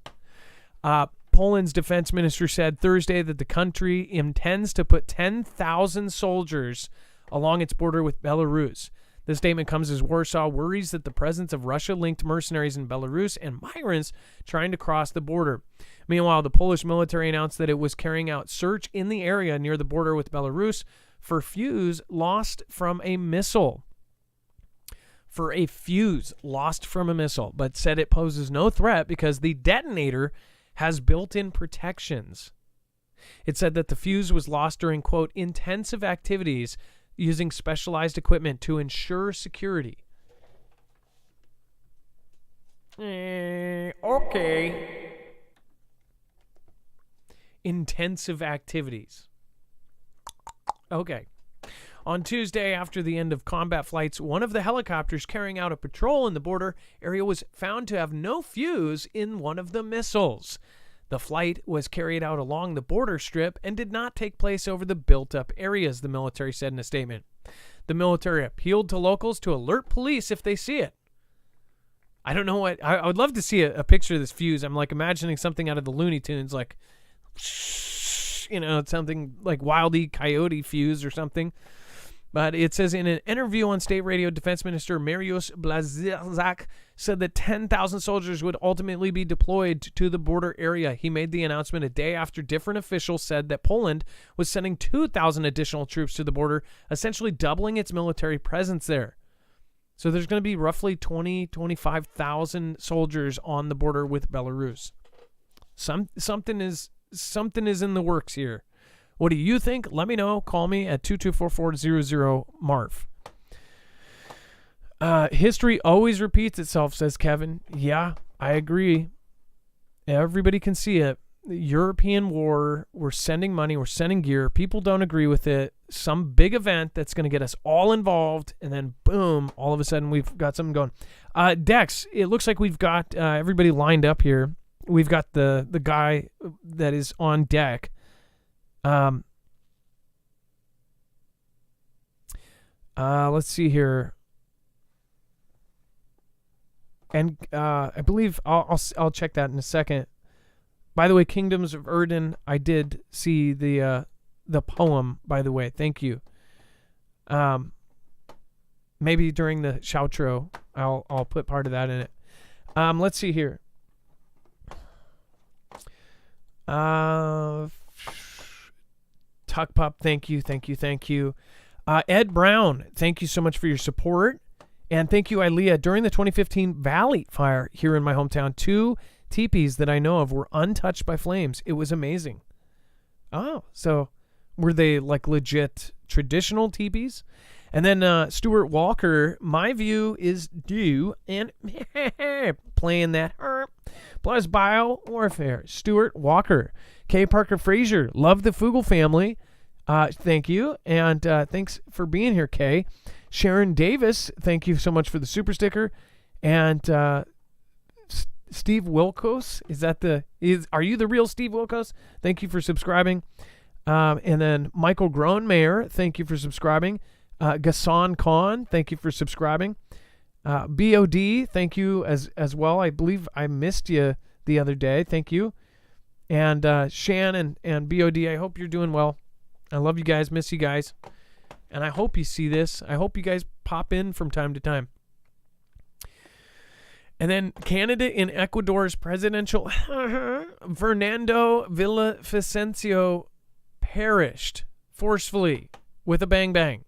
Poland's defense minister said Thursday that the country intends to put 10,000 soldiers along its border with Belarus. The statement comes as Warsaw worries that the presence of Russia-linked mercenaries in Belarus and migrants trying to cross the border. Meanwhile, the Polish military announced that it was carrying out search in the area near the border with Belarus for fuse lost from a missile. But said it poses no threat because the detonator has built-in protections. It said that the fuse was lost during, quote, intensive activities using specialized equipment to ensure security. Okay. Intensive activities. Okay. On Tuesday, after the end of combat flights, one of the helicopters carrying out a patrol in the border area was found to have no fuse in one of the missiles. The flight was carried out along the border strip and did not take place over the built-up areas, the military said in a statement. The military appealed to locals to alert police if they see it. I don't know what... I would love to see a picture of this fuse. I'm like imagining something out of the Looney Tunes, like, something like Wile E. Coyote fuse or something. But it says in an interview on state radio, Defense Minister Mariusz Błaszczak said that 10,000 soldiers would ultimately be deployed to the border area. He made the announcement a day after different officials said that Poland was sending 2,000 additional troops to the border, essentially doubling its military presence there. So there's going to be roughly 25,000 soldiers on the border with Belarus. Something is in the works here. What do you think? Let me know. Call me at 224-400-MARF. History always repeats itself, says Kevin. Yeah, I agree. Everybody can see it. The European war, we're sending money, we're sending gear. People don't agree with it. Some big event that's going to get us all involved, and then boom, all of a sudden we've got something going. Dex, it looks like we've got everybody lined up here. We've got the guy that is on deck. Let's see here. And I believe I'll check that in a second. By the way, Kingdoms of Erden, I did see the poem, by the way. Thank you. Maybe during the shoutro, I'll put part of that in it. Let's see here. Tuck Pup, thank you. Ed Brown, thank you so much for your support. And thank you, Ilea. During the 2015 Valley Fire here in my hometown, 2 teepees that I know of were untouched by flames. It was amazing. Oh, so were they like legit traditional teepees? And then Stuart Walker, my view is due and playing that plus bio warfare. Stuart Walker. K. Parker Frazier, love the Foogle family. Thank you. And thanks for being here, Kay. Sharon Davis, thank you so much for the super sticker. And Steve Wilkos, are you the real Steve Wilkos? Thank you for subscribing. And then Michael Groenmayer, thank you for subscribing. Gassan Khan, thank you for subscribing. BOD, thank you as well. I believe I missed you the other day. Thank you. And Shan and BOD, I hope you're doing well. I love you guys, miss you guys. And I hope you see this. I hope you guys pop in from time to time. And then candidate in Ecuador's presidential, Fernando Villavicencio, perished forcefully with a bang bang.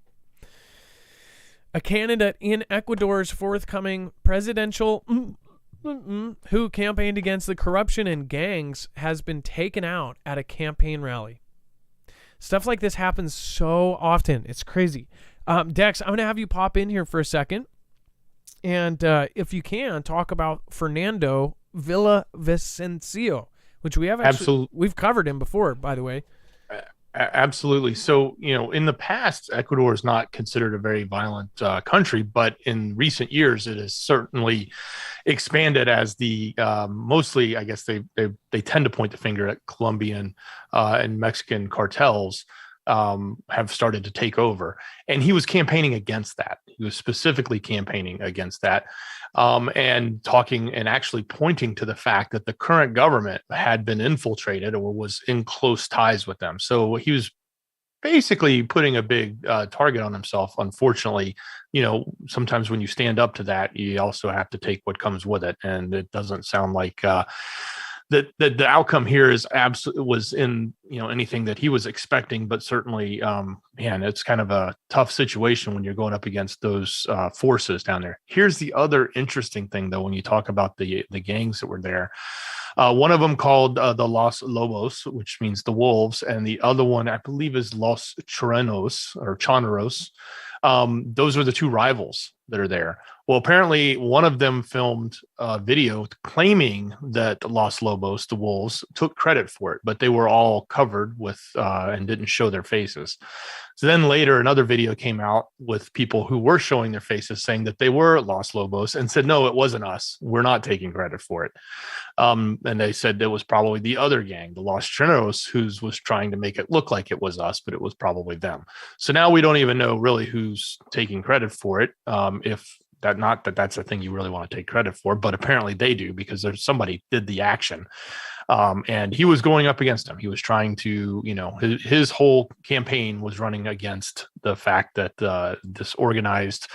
A candidate in Ecuador's forthcoming presidential who campaigned against the corruption and gangs has been taken out at a campaign rally. Stuff like this happens so often. It's crazy. Dex, I'm going to have you pop in here for a second. And if you can, talk about Fernando Villavicencio, which we have we've covered him before, by the way. Absolutely. So, in the past, Ecuador is not considered a very violent country, but in recent years, it has certainly expanded as the mostly, I guess they tend to point the finger at Colombian and Mexican cartels have started to take over. And he was campaigning against that. He was specifically campaigning against that, and talking and actually pointing to the fact that the current government had been infiltrated or was in close ties with them. So he was basically putting a big target on himself. Unfortunately, sometimes when you stand up to that, you also have to take what comes with it. And it doesn't sound like the outcome here was in anything that he was expecting, but certainly, man, it's kind of a tough situation when you're going up against those forces down there. Here's the other interesting thing, though, when you talk about the gangs that were there. One of them called the Los Lobos, which means the wolves, and the other one, I believe, is Los Choneros or Choneros. Those are the two rivals that are there. Well, apparently one of them filmed a video claiming that Los Lobos, the wolves, took credit for it, but they were all covered with and didn't show their faces. So then later another video came out with people who were showing their faces saying that they were Los Lobos and said, no, it wasn't us. We're not taking credit for it. And they said it was probably the other gang, the Los Choneros, who was trying to make it look like it was us, but it was probably them. So now we don't even know really who's taking credit for it. If not that that's a thing you really want to take credit for, but apparently they do, because there's somebody did the action. And he was going up against him. He was trying to, his whole campaign was running against the fact that this organized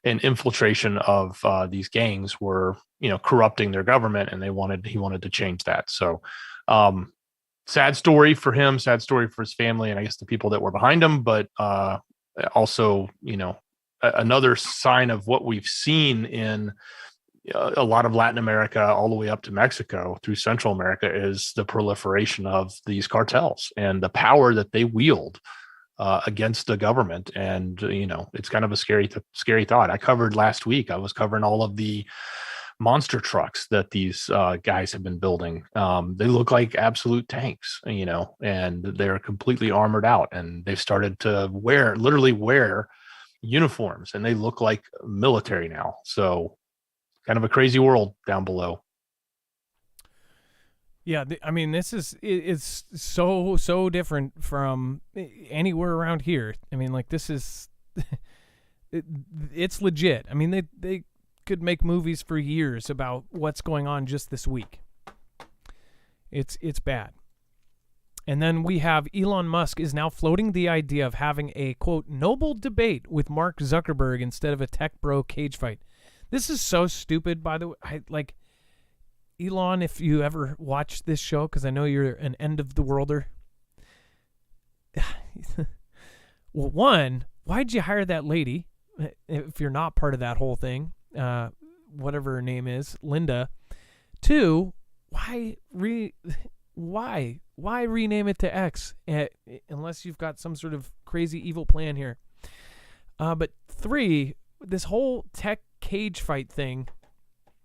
and infiltration of these gangs were, corrupting their government, and he wanted to change that. So sad story for him, sad story for his family, and I guess the people that were behind him, but also, another sign of what we've seen in a lot of Latin America, all the way up to Mexico through Central America, is the proliferation of these cartels and the power that they wield against the government. And, it's kind of a scary thought. I covered last week, I was covering all of the monster trucks that these guys have been building. They look like absolute tanks, and they're completely armored out, and they've started to literally wear uniforms, and they look like military now. So kind of a crazy world down below. Yeah, it's so different from anywhere around here. I mean, like, this is it's legit. I mean, they could make movies for years about what's going on just this week. It's bad. And then we have Elon Musk is now floating the idea of having a, quote, noble debate with Mark Zuckerberg instead of a tech bro cage fight. This is so stupid, by the way. Elon, if you ever watch this show, because I know you're an end of the worlder. Well, one, why'd you hire that lady if you're not part of that whole thing? Whatever her name is, Linda. Two, why rename it to X unless you've got some sort of crazy evil plan here? But three, this whole tech cage fight thing,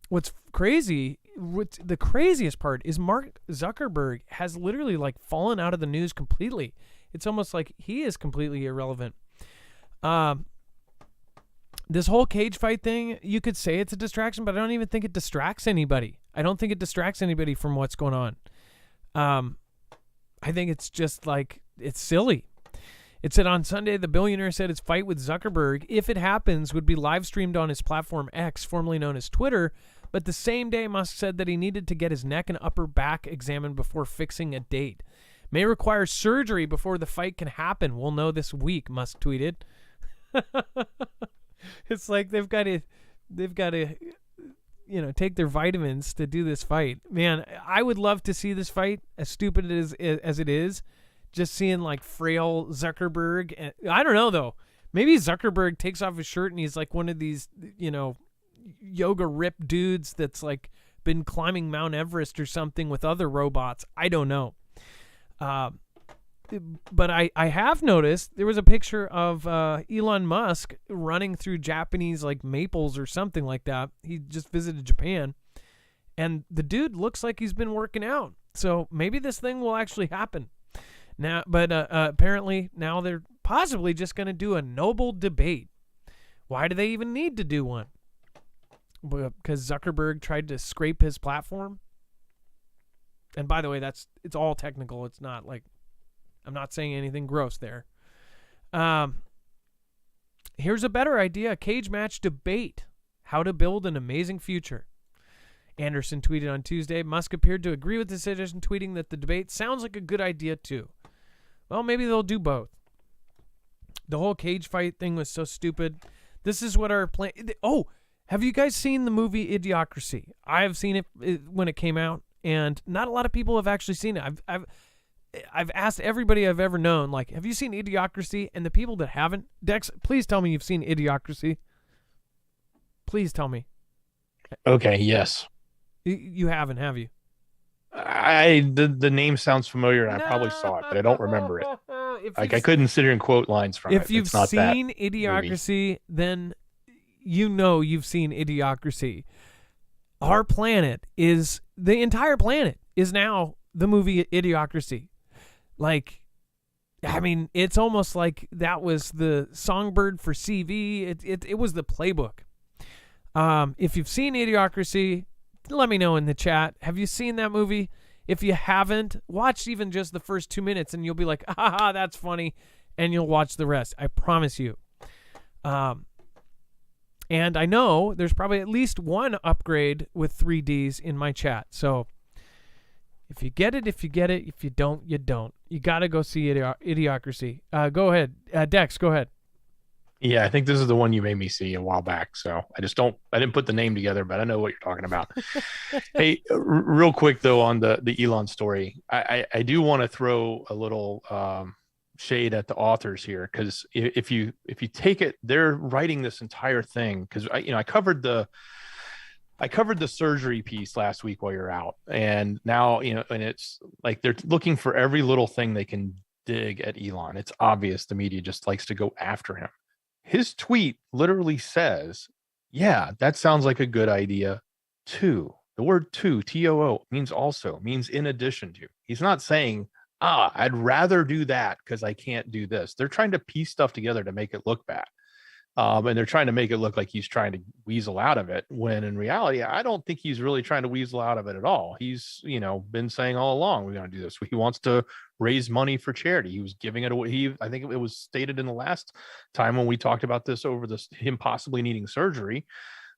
what's the craziest part is Mark Zuckerberg has literally fallen out of the news completely. It's almost like he is completely irrelevant. This whole cage fight thing, you could say it's a distraction, but I don't even think it distracts anybody. I don't think it distracts anybody from what's going on. I think it's just it's silly. It said on Sunday, the billionaire said his fight with Zuckerberg, if it happens, would be live streamed on his platform X, formerly known as Twitter. But the same day, Musk said that he needed to get his neck and upper back examined before fixing a date. May require surgery before the fight can happen. We'll know this week, Musk tweeted. It's like they've got to take their vitamins to do this fight. Man, I would love to see this fight, as stupid as it is. Just seeing frail Zuckerberg. And I don't know, though. Maybe Zuckerberg takes off his shirt and he's one of these, yoga ripped dudes that's been climbing Mount Everest or something with other robots. I don't know. But I have noticed there was a picture of Elon Musk running through Japanese maples or something like that. He just visited Japan, and the dude looks like he's been working out. So maybe this thing will actually happen now. But apparently now they're possibly just going to do a noble debate. Why do they even need to do one? Because Zuckerberg tried to scrape his platform. And by the way, it's all technical. It's not I'm not saying anything gross there. Here's a better idea: a cage match debate. How to build an amazing future. Anderson tweeted on Tuesday. Musk appeared to agree with the suggestion, tweeting that the debate sounds like a good idea too. Well, maybe they'll do both. The whole cage fight thing was so stupid. This is what our plan. Oh, have you guys seen the movie Idiocracy? I have seen it when it came out, and not a lot of people have actually seen it. I've asked everybody I've ever known, like, have you seen Idiocracy? And the people that haven't, Dex, please tell me you've seen Idiocracy. Please tell me. Okay, yes. You haven't, have you? The name sounds familiar, and I probably saw it, but I don't remember it. I couldn't sit here and quote lines from it. If you've seen Idiocracy, then you know you've seen Idiocracy. Our planet is, the entire planet is now the movie Idiocracy. Like, I mean, it's almost like that was the songbird for CV. It was the playbook. If you've seen Idiocracy, let me know in the chat. Have you seen that movie? If you haven't, watch even just the first 2 minutes and you'll be like, ah, that's funny. And you'll watch the rest. I promise you. And I know there's probably at least one upgrade with 3Ds in my chat. So if you get it, if you get it. If you don't, you don't. You got to go see Idiocracy. Go ahead. Dex, go ahead. Yeah, I think this is the one you made me see a while back. So I didn't put the name together, but I know what you're talking about. Hey, real quick though, on the Elon story, I do want to throw a little shade at the authors here, because if you take it, they're writing this entire thing, because I covered the surgery piece last week while you're out, and now and it's like they're looking for every little thing they can dig at Elon. It's obvious the media just likes to go after him. His tweet literally says, yeah, that sounds like a good idea too. The word too, T-O-O, means also, means in addition to. He's not saying, I'd rather do that because I can't do this. They're trying to piece stuff together to make it look bad. And they're trying to make it look like he's trying to weasel out of it, when in reality, I don't think he's really trying to weasel out of it at all. He's, been saying all along, we're going to do this. He wants to raise money for charity. He was giving it away. I think it was stated in the last time when we talked about this over him possibly needing surgery,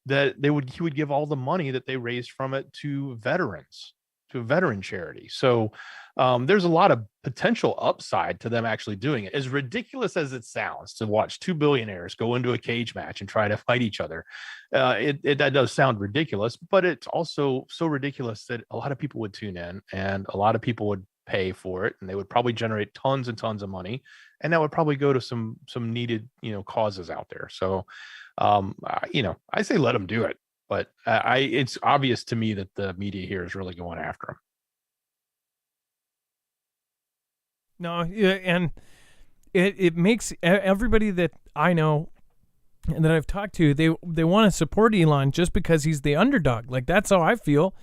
that he would give all the money that they raised from it to veterans, to a veteran charity. So there's a lot of potential upside to them actually doing it. As ridiculous as it sounds to watch two billionaires go into a cage match and try to fight each other, that does sound ridiculous, but it's also so ridiculous that a lot of people would tune in and a lot of people would pay for it, and they would probably generate tons and tons of money, and that would probably go to some needed causes out there. So I say let them do it, but it's obvious to me that the media here is really going after him. No, and it makes everybody that I know and that I've talked to, they want to support Elon just because he's the underdog. Like, that's how I feel.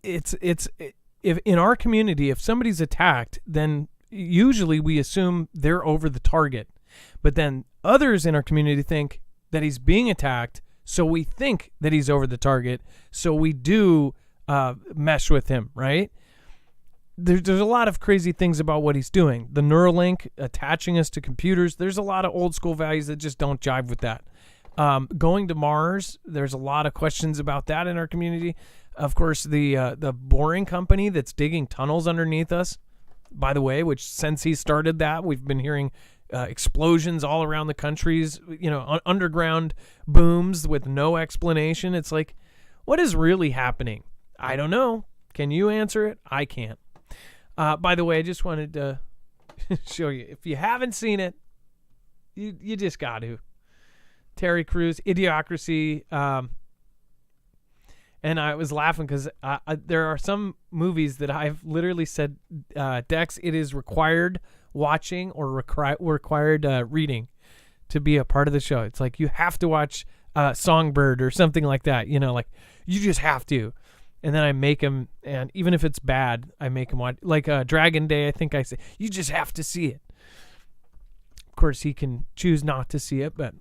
If in our community, if somebody's attacked, then usually we assume they're over the target. But then others in our community think that he's being attacked, so we think that he's over the target, so we do mesh with him, right? There's a lot of crazy things about what he's doing. The Neuralink, attaching us to computers, there's a lot of old school values that just don't jive with that. Going to Mars, there's a lot of questions about that in our community. Of course, the boring company that's digging tunnels underneath us, by the way, which since he started that, we've been hearing explosions all around the countries, underground booms with no explanation. It's like, what is really happening? I don't know. Can you answer it? I can't. By the way, I just wanted to show you. If you haven't seen it, you just got to. Terry Crews, Idiocracy. And I was laughing because there are some movies that I've literally said, Dex, it is required watching or required reading to be a part of the show. It's like you have to watch Songbird or something like that. Like you just have to. And then I make him, and even if it's bad, I make him watch. Like Dragon Day, I think I say, you just have to see it. Of course, he can choose not to see it, but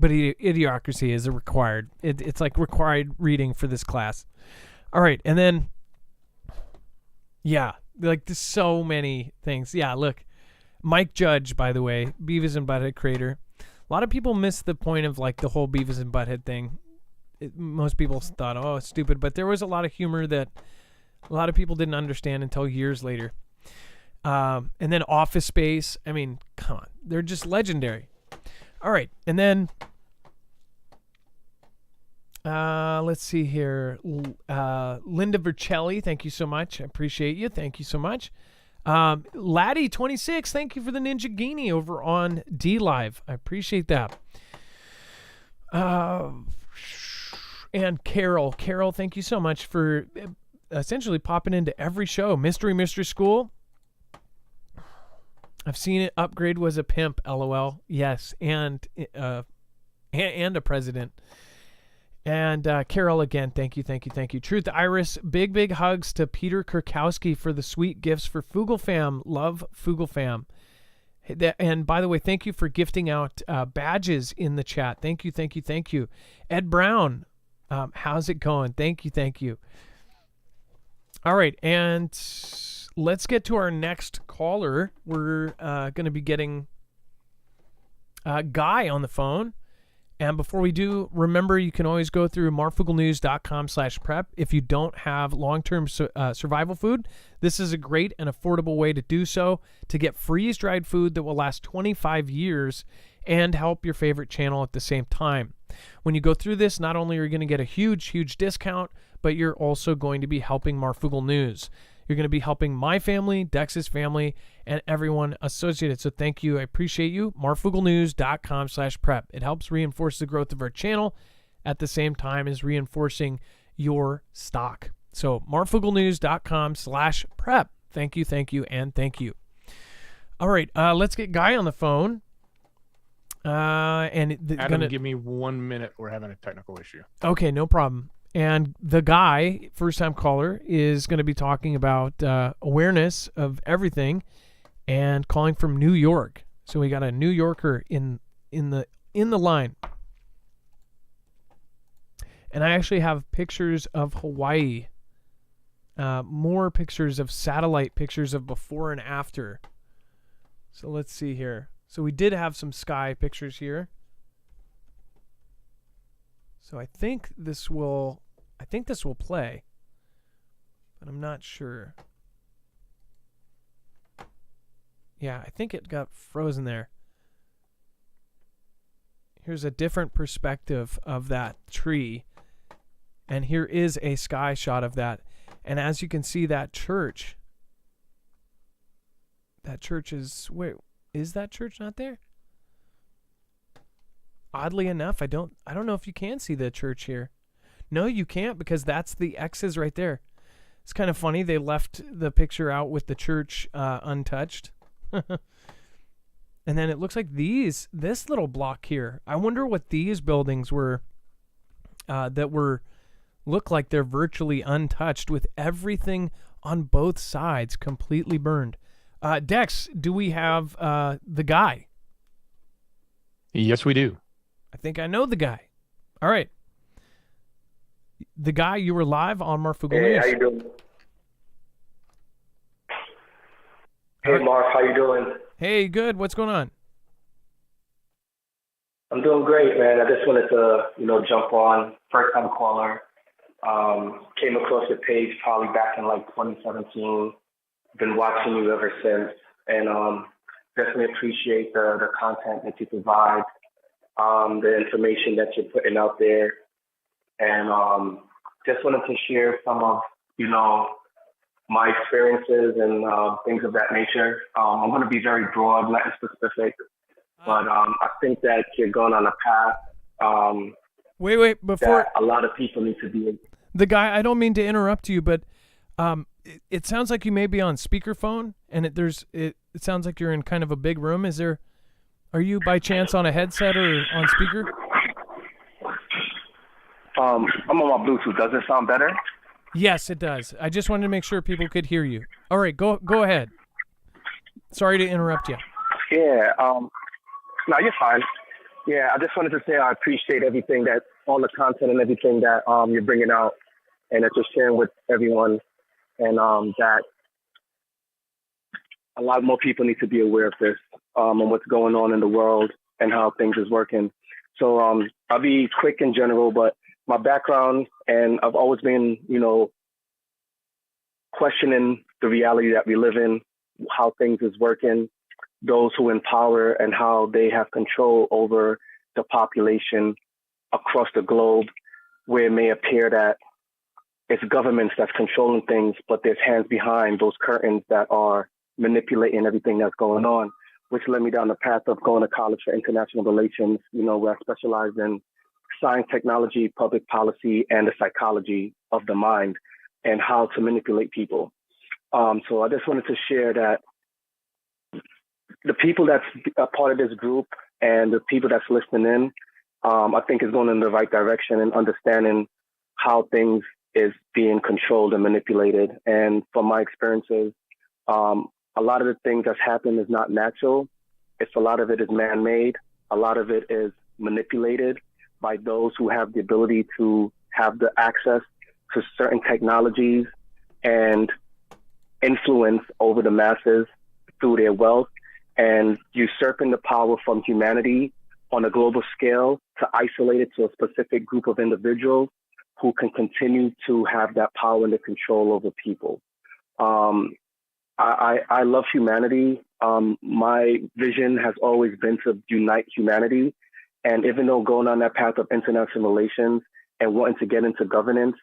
Idiocracy is a required. It's like required reading for this class. All right, and then, yeah, Like, there's so many things. Yeah, look. Mike Judge, by the way, Beavis and Butthead creator. A lot of people miss the point of, like, the whole Beavis and Butthead thing. Most people thought, oh, it's stupid. But there was a lot of humor that a lot of people didn't understand until years later. And then Office Space. I mean, come on. They're just legendary. All right. And then, let's see here. Linda Vercelli, thank you so much. I appreciate you. Thank you so much. Laddie26, thank you for the Ninja Genie over on D-Live. I appreciate that. And Carol, thank you so much for essentially popping into every show. Mystery School. I've seen it. Upgrade was a pimp, LOL. Yes, and a president. And Carol, again, thank you. Truth Iris, big hugs to Peter Kurkowski for the sweet gifts for Foogle Fam. Love Foogle Fam. And by the way, thank you for gifting out badges in the chat. Thank you. Ed Brown, how's it going? Thank you. All right, and let's get to our next caller. We're going to be getting Guy on the phone. And before we do, remember you can always go through marfugglenews.com/prep. If you don't have long-term survival food, this is a great and affordable way to do so, to get freeze-dried food that will last 25 years and help your favorite channel at the same time. When you go through this, not only are you going to get a huge discount, but you're also going to be helping Marfoogle News. You're going to be helping my family, Dex's family, and everyone associated. So thank you. I appreciate you. marfugglenews.com/prep. It helps reinforce the growth of our channel at the same time as reinforcing your stock. So marfugglenews.com/prep. Thank you, and thank you. All right, let's get Guy on the phone. Adam, give me 1 minute. We're having a technical issue. Okay, no problem. And the Guy, first-time caller, is going to be talking about awareness of everything and calling from New York. So we got a New Yorker in the line. And I actually have pictures of Hawaii, more pictures of satellite pictures of before and after. So let's see here. So we did have some sky pictures here. So I think this will play, but I'm not sure. Yeah, I think it got frozen there. Here's a different perspective of that tree, and here is a sky shot of that. And as you can see, that church is, wait, is that church not there? Oddly enough, I don't know if you can see the church here. No, you can't, because that's the X's right there. It's kind of funny. They left the picture out with the church untouched. And then it looks like this little block here. I wonder what these buildings were look like they're virtually untouched with everything on both sides completely burned. Dex, do we have the Guy? Yes, we do. I think I know the Guy. All right. The Guy, you were live on Marfoogle News. Hey, how you doing? Hey, Mark, how you doing? Hey, good. What's going on? I'm doing great, man. I just wanted to, jump on. First-time caller. Came across your page probably back in like 2017. Been watching you ever since, and definitely appreciate the content that you provide, the information that you're putting out there, and just wanted to share some of, my experiences and things of that nature. I'm going to be very broad, not specific, but I think that you're going on a path. Wait, before that a lot of people need to be. The Guy, I don't mean to interrupt you, but it sounds like you may be on speakerphone, and it sounds like you're in kind of a big room. Are you by chance on a headset or on speaker? I'm on my Bluetooth. Does it sound better? Yes, it does. I just wanted to make sure people could hear you. All right, go ahead. Sorry to interrupt you. Yeah. No, you're fine. Yeah, I just wanted to say I appreciate everything all the content and everything that you're bringing out and that you're sharing with everyone, and that a lot more people need to be aware of this and what's going on in the world and how things is working. So I'll be quick in general, but my background, and I've always been, questioning the reality that we live in, how things is working, those who in power and how they have control over the population across the globe, where it may appear that it's governments that's controlling things, but there's hands behind those curtains that are manipulating everything that's going on, which led me down the path of going to college for international relations, where I specialized in science, technology, public policy, and the psychology of the mind and how to manipulate people. So I just wanted to share that the people that's a part of this group and the people that's listening in, I think is going in the right direction and understanding how things is being controlled and manipulated. And from my experiences, a lot of the things that's happened is not natural. A lot of it is man-made. A lot of it is manipulated by those who have the ability to have the access to certain technologies and influence over the masses through their wealth and usurping the power from humanity on a global scale to isolate it to a specific group of individuals who can continue to have that power and the control over people. I love humanity. My vision has always been to unite humanity. And even though going on that path of international relations and wanting to get into governance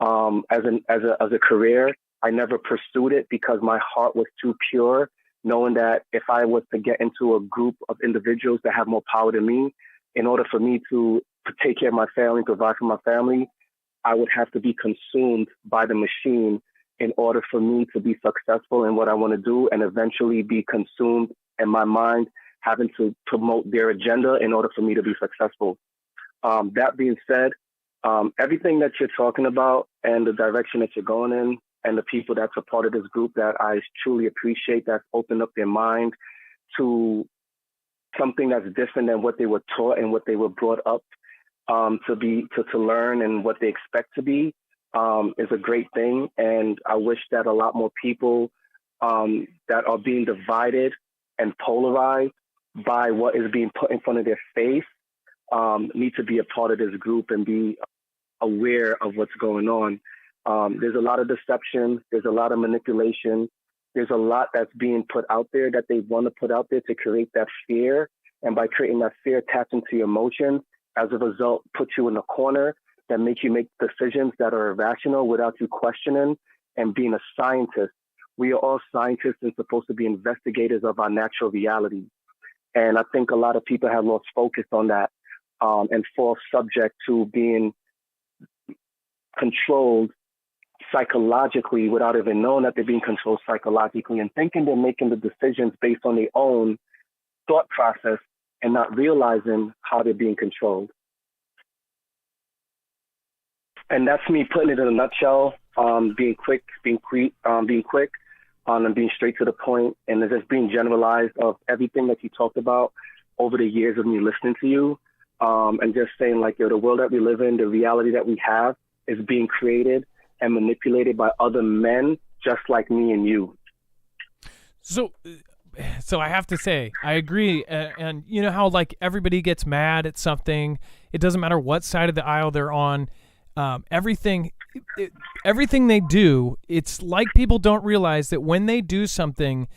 as a career, I never pursued it because my heart was too pure, knowing that if I was to get into a group of individuals that have more power than me, in order for me to take care of my family, provide for my family, I would have to be consumed by the machine in order for me to be successful in what I want to do and eventually be consumed in my mind, having to promote their agenda in order for me to be successful. That being said, everything that you're talking about and the direction that you're going in and the people that's a part of this group that I truly appreciate, that's opened up their mind to something that's different than what they were taught and what they were brought up to learn and what they expect to be, is a great thing. And I wish that a lot more people that are being divided and polarized by what is being put in front of their face need to be a part of this group and be aware of what's going on. There's a lot of deception. There's a lot of manipulation. There's a lot that's being put out there that they want to put out there to create that fear. And by creating that fear, tap into your emotions, as a result, put you in a corner that make you make decisions that are irrational without you questioning and being a scientist. We are all scientists and supposed to be investigators of our natural reality. And I think a lot of people have lost focus on that and fall subject to being controlled psychologically without even knowing that they're being controlled psychologically and thinking they're making the decisions based on their own thought process and not realizing how they're being controlled. And that's me putting it in a nutshell, being quick, and being straight to the point, and just being generalized of everything that you talked about over the years of me listening to you, and just saying like, the world that we live in, the reality that we have is being created and manipulated by other men just like me and you. So I have to say, I agree. And you know how like everybody gets mad at something. It doesn't matter what side of the aisle they're on. Everything they do, it's like people don't realize that when they do something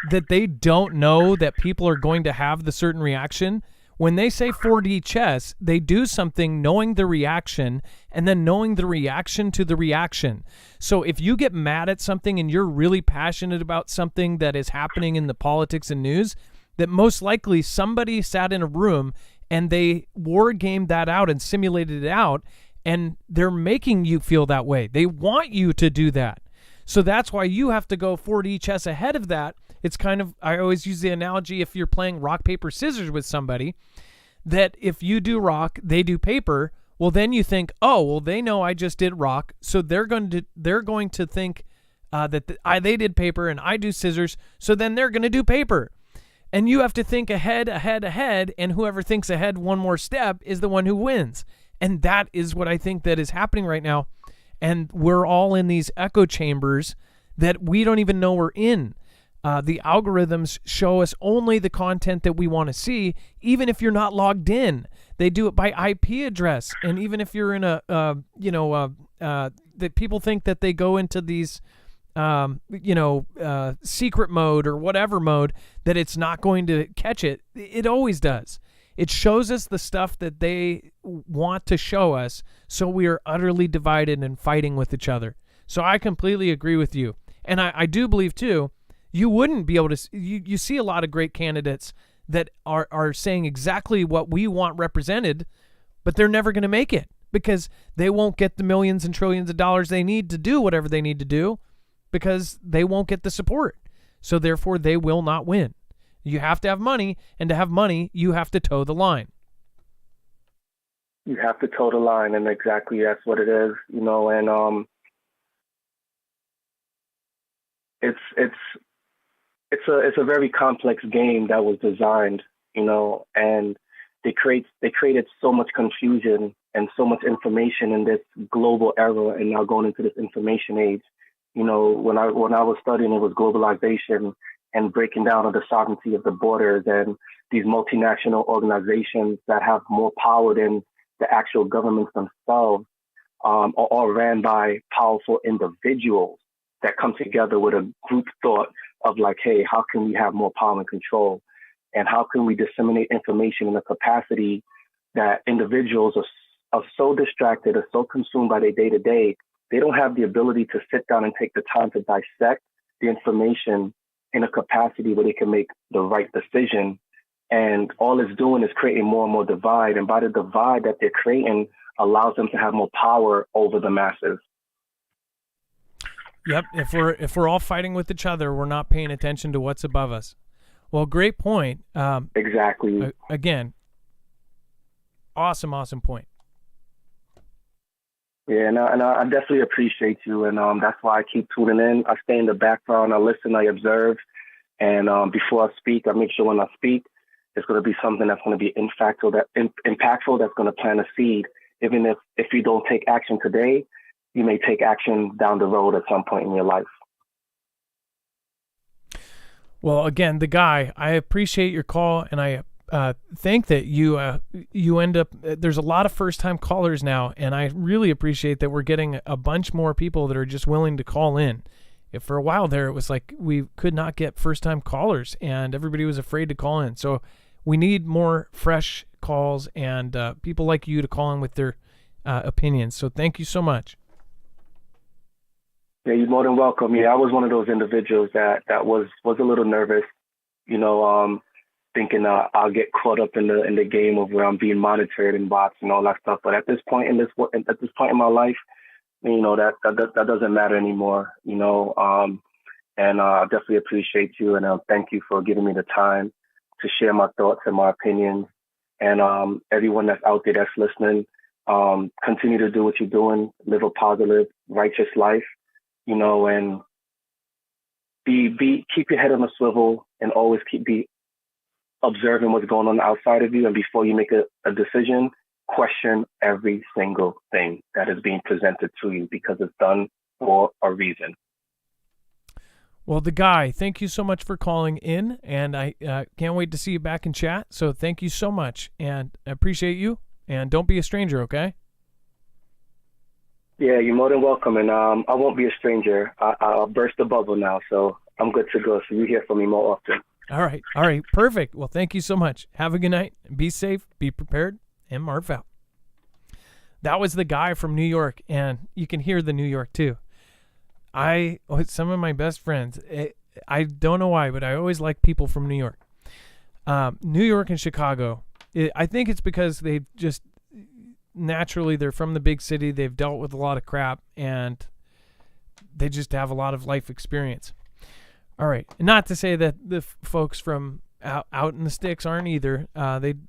that they don't know that people are going to have the certain reaction. When they say 4D chess, they do something knowing the reaction and then knowing the reaction to the reaction. So if you get mad at something and you're really passionate about something that is happening in the politics and news, that most likely somebody sat in a room and they war gamed that out and simulated it out, and they're making you feel that way. They want you to do that. So that's why you have to go 4D chess ahead of that. It's kind of, I always use the analogy, if you're playing rock, paper, scissors with somebody, that if you do rock, they do paper, well, then you think, oh, well, they know I just did rock, so they're going to think that they did paper and I do scissors, so then they're going to do paper. And you have to think ahead, and whoever thinks ahead one more step is the one who wins. And that is what I think that is happening right now. And we're all in these echo chambers that we don't even know we're in. The algorithms show us only the content that we want to see, even if you're not logged in. They do it by IP address, and even if you're in that people think that they go into these, secret mode or whatever mode, that it's not going to catch it. It always does. It shows us the stuff that they want to show us, so we are utterly divided and fighting with each other. So I completely agree with you. And I do believe, too, you wouldn't be able to – you see a lot of great candidates that are saying exactly what we want represented, but they're never going to make it because they won't get the millions and trillions of dollars they need to do whatever they need to do because they won't get the support. So, therefore, they will not win. You have to have money, and to have money, you have to toe the line. You have to toe the line, and exactly that's what it is, and it's a very complex game that was designed, and they created so much confusion and so much information in this global era, and now going into this information age. When I was studying, it was globalization and breaking down of the sovereignty of the borders and these multinational organizations that have more power than the actual governments themselves, are all ran by powerful individuals that come together with a group thought of like, hey, how can we have more power and control? And how can we disseminate information in a capacity that individuals are so distracted or so consumed by their day-to-day, they don't have the ability to sit down and take the time to dissect the information in a capacity where they can make the right decision. And all it's doing is creating more and more divide. And by the divide that they're creating allows them to have more power over the masses. Yep. If we're all fighting with each other, we're not paying attention to what's above us. Well, great point. Exactly. Again, awesome point. Yeah, and I definitely appreciate you, and that's why I keep tuning in. I stay in the background, I listen, I observe, and before I speak, I make sure when I speak, it's going to be something that's going to be impactful, that's going to plant a seed. Even if you don't take action today, you may take action down the road at some point in your life. Well, again, the guy, I appreciate your call, and I think that you end up, there's a lot of first-time callers now, and I really appreciate that we're getting a bunch more people that are just willing to call in. If for a while there, it was like we could not get first-time callers, and everybody was afraid to call in. So we need more fresh calls and people like you to call in with their opinions. So thank you so much. Yeah, you're more than welcome. Yeah, I was one of those individuals that was a little nervous, thinking I'll get caught up in the game of where I'm being monitored and watched and all that stuff. But at this point in my life, that doesn't matter anymore. And I definitely appreciate you, and thank you for giving me the time to share my thoughts and my opinions. And everyone that's out there that's listening, continue to do what you're doing, live a positive, righteous life. And keep your head on a swivel and always be observing what's going on outside of you. And before you make a decision, question every single thing that is being presented to you because it's done for a reason. Well, the guy, thank you so much for calling in, and I can't wait to see you back in chat. So thank you so much, and I appreciate you, and don't be a stranger, okay? Yeah, you're more than welcome, and I won't be a stranger. I'll burst the bubble now, so I'm good to go. So you hear from me more often. All right, perfect. Well, thank you so much. Have a good night. Be safe, be prepared, and Marf out. That was the guy from New York, and you can hear the New York too. Some of my best friends, I don't know why, but I always like people from New York. New York and Chicago, I think it's because they just naturally, they're from the big city. They've dealt with a lot of crap, and they just have a lot of life experience. All right. Not to say that the folks from out in the sticks aren't either.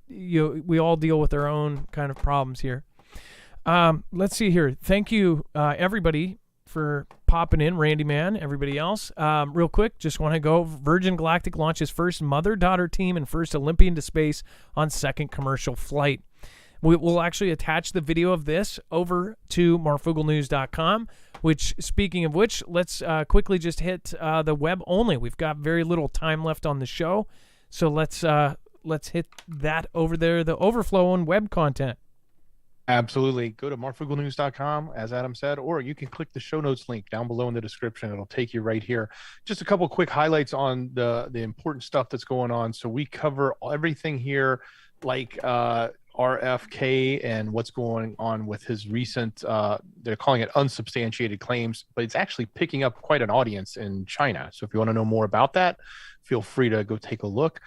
We all deal with our own kind of problems here. Let's see here. Thank you, everybody, for popping in. Randy Man, everybody else. Real quick, just want to go. Virgin Galactic launches first mother-daughter team and first Olympian to space on second commercial flight. We'll actually attach the video of this over to marfooglenews.com, which, speaking of which, let's quickly just hit the web only. We've got very little time left on the show, so let's hit that over there, the overflow on web content. Absolutely. Go to marfooglenews.com, as Adam said, or you can click the show notes link down below in the description. It'll take you right here. Just a couple quick highlights on the important stuff that's going on. So we cover everything here, like RFK and what's going on with his recent, they're calling it unsubstantiated claims, but it's actually picking up quite an audience in China. So if you want to know more about that, feel free to go take a look.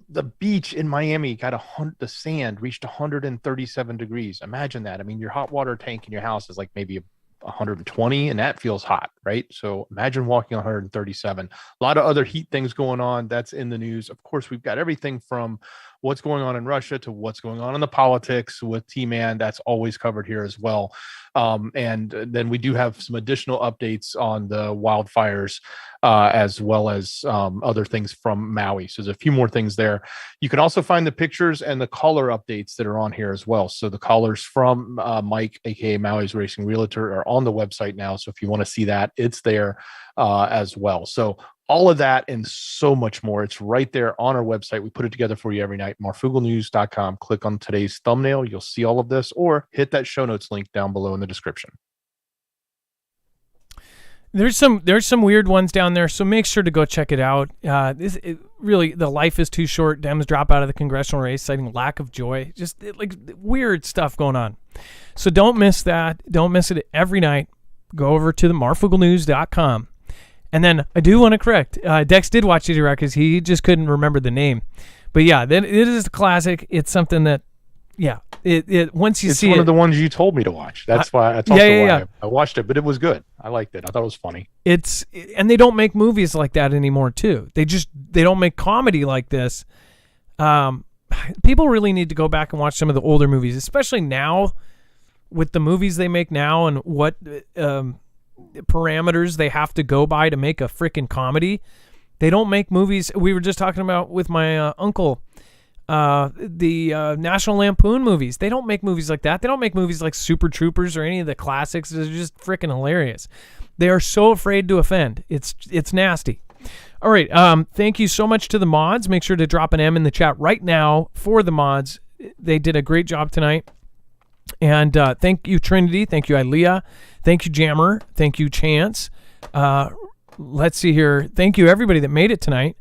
The beach in Miami the sand reached 137 degrees. Imagine that. I mean, your hot water tank in your house is like maybe 120, and that feels hot, right? So imagine walking 137. A lot of other heat things going on. That's in the news. Of course, we've got everything from what's going on in Russia to what's going on in the politics with T-Man. That's always covered here as well. And then we do have some additional updates on the wildfires, as well as other things from Maui. So there's a few more things there. You can also find the pictures and the caller updates that are on here as well. So the callers from Mike, aka Maui's Racing Realtor, are on the website now. So if you want to see that, it's there as well. So all of that and so much more, it's right there on our website. We put it together for you every night, marfooglenews.com. Click on today's thumbnail. You'll see all of this, or hit that show notes link down below in the description. There's some weird ones down there, so make sure to go check it out. Really, the life is too short. Dems drop out of the congressional race, citing lack of joy. Just like weird stuff going on. So don't miss that. Don't miss it every night. Go over to the marfooglenews.com. And then I do want to correct. Dex did watch City Records. He just couldn't remember the name. But yeah, it is a classic. It's something that, yeah, once you see it. It's one of the ones you told me to watch. That's why. That's also why I watched it. But it was good. I liked it. I thought it was funny. And they don't make movies like that anymore too. They don't make comedy like this. People really need to go back and watch some of the older movies, especially now with the movies they make now and what parameters they have to go by to make a freaking comedy. They don't make movies. We were just talking about with my uncle, the National Lampoon movies. They don't make movies like that. They don't make movies like Super Troopers or any of the classics. They're just freaking hilarious. They are so afraid to offend. It's nasty. All right. Thank you so much to the mods. Make sure to drop an M in the chat right now for the mods. They did a great job tonight. And thank you, Trinity. Thank you, Ilea. Thank you, Jammer. Thank you, Chance. Let's see here. Thank you, everybody that made it tonight.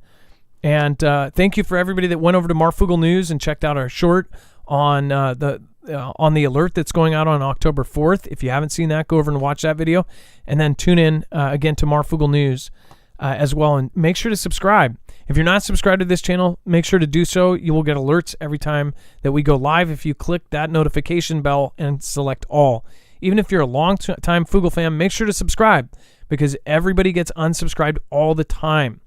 And thank you for everybody that went over to Marfoogle News and checked out our short on the alert that's going out on October 4th. If you haven't seen that, go over and watch that video. And then tune in again to Marfoogle News as well. And make sure to subscribe. If you're not subscribed to this channel, make sure to do so. You will get alerts every time that we go live if you click that notification bell and select all. Even if you're a long-time Foogle fan, make sure to subscribe because everybody gets unsubscribed all the time.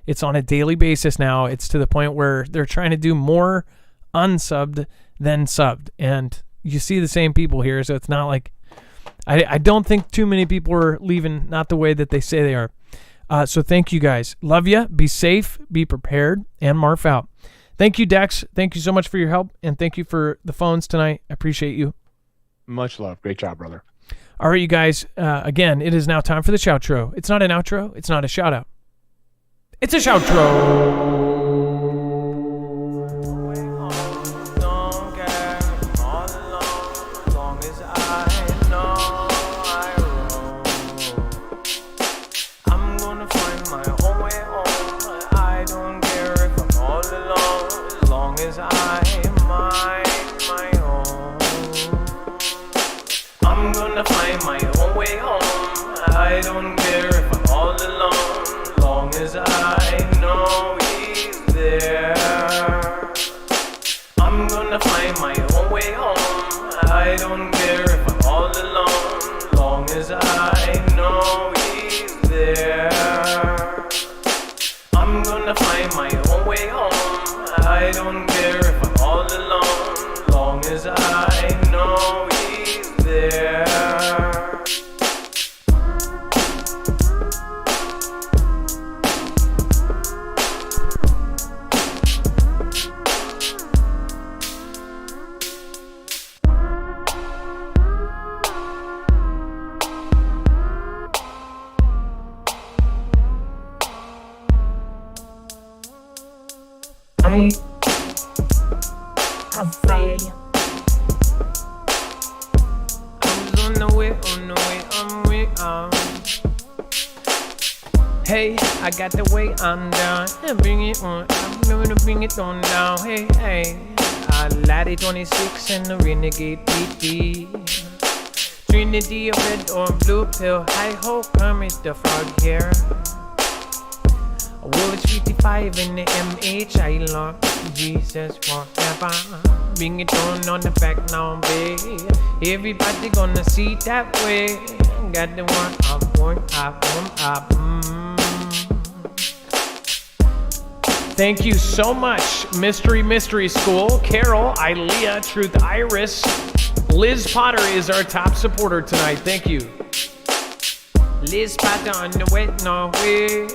It's on a daily basis now. It's to the point where they're trying to do more unsubbed than subbed. And you see the same people here, so it's not like... I don't think too many people are leaving not the way that they say they are. So thank you guys. Love you. Be safe. Be prepared. And Marf out. Thank you, Dex. Thank you so much for your help. And thank you for the phones tonight. I appreciate you. Much love. Great job, brother. All right, you guys. Again, it is now time for the shoutro. It's not an outro. It's not a shout out. It's a shoutro. I don't care if I'm all alone, long as I know he's there. I'm gonna find my own way home. I don't care if I'm all alone, long as I know he's there. I'm gonna find my own way home. I don't care if I'm all alone, long as I know he's there. way. I say. I'm on the way, I'm way on. Hey, I got the way on down. And bring it on, I'm gonna bring it on down. Hey, hey. Laddie 26 and the Renegade PT. Trinity, a red or blue pill. Hi ho, Kermit the Frog here. Woolwich 55 in the MH. I love Jesus forever. Bring it on the back now, babe. Everybody gonna see that way. Got the one up. Thank you so much, Mystery School, Carol, Ilea, Truth Iris, Liz Potter is our top supporter tonight. Thank you. Liz Potter on the wet Norway.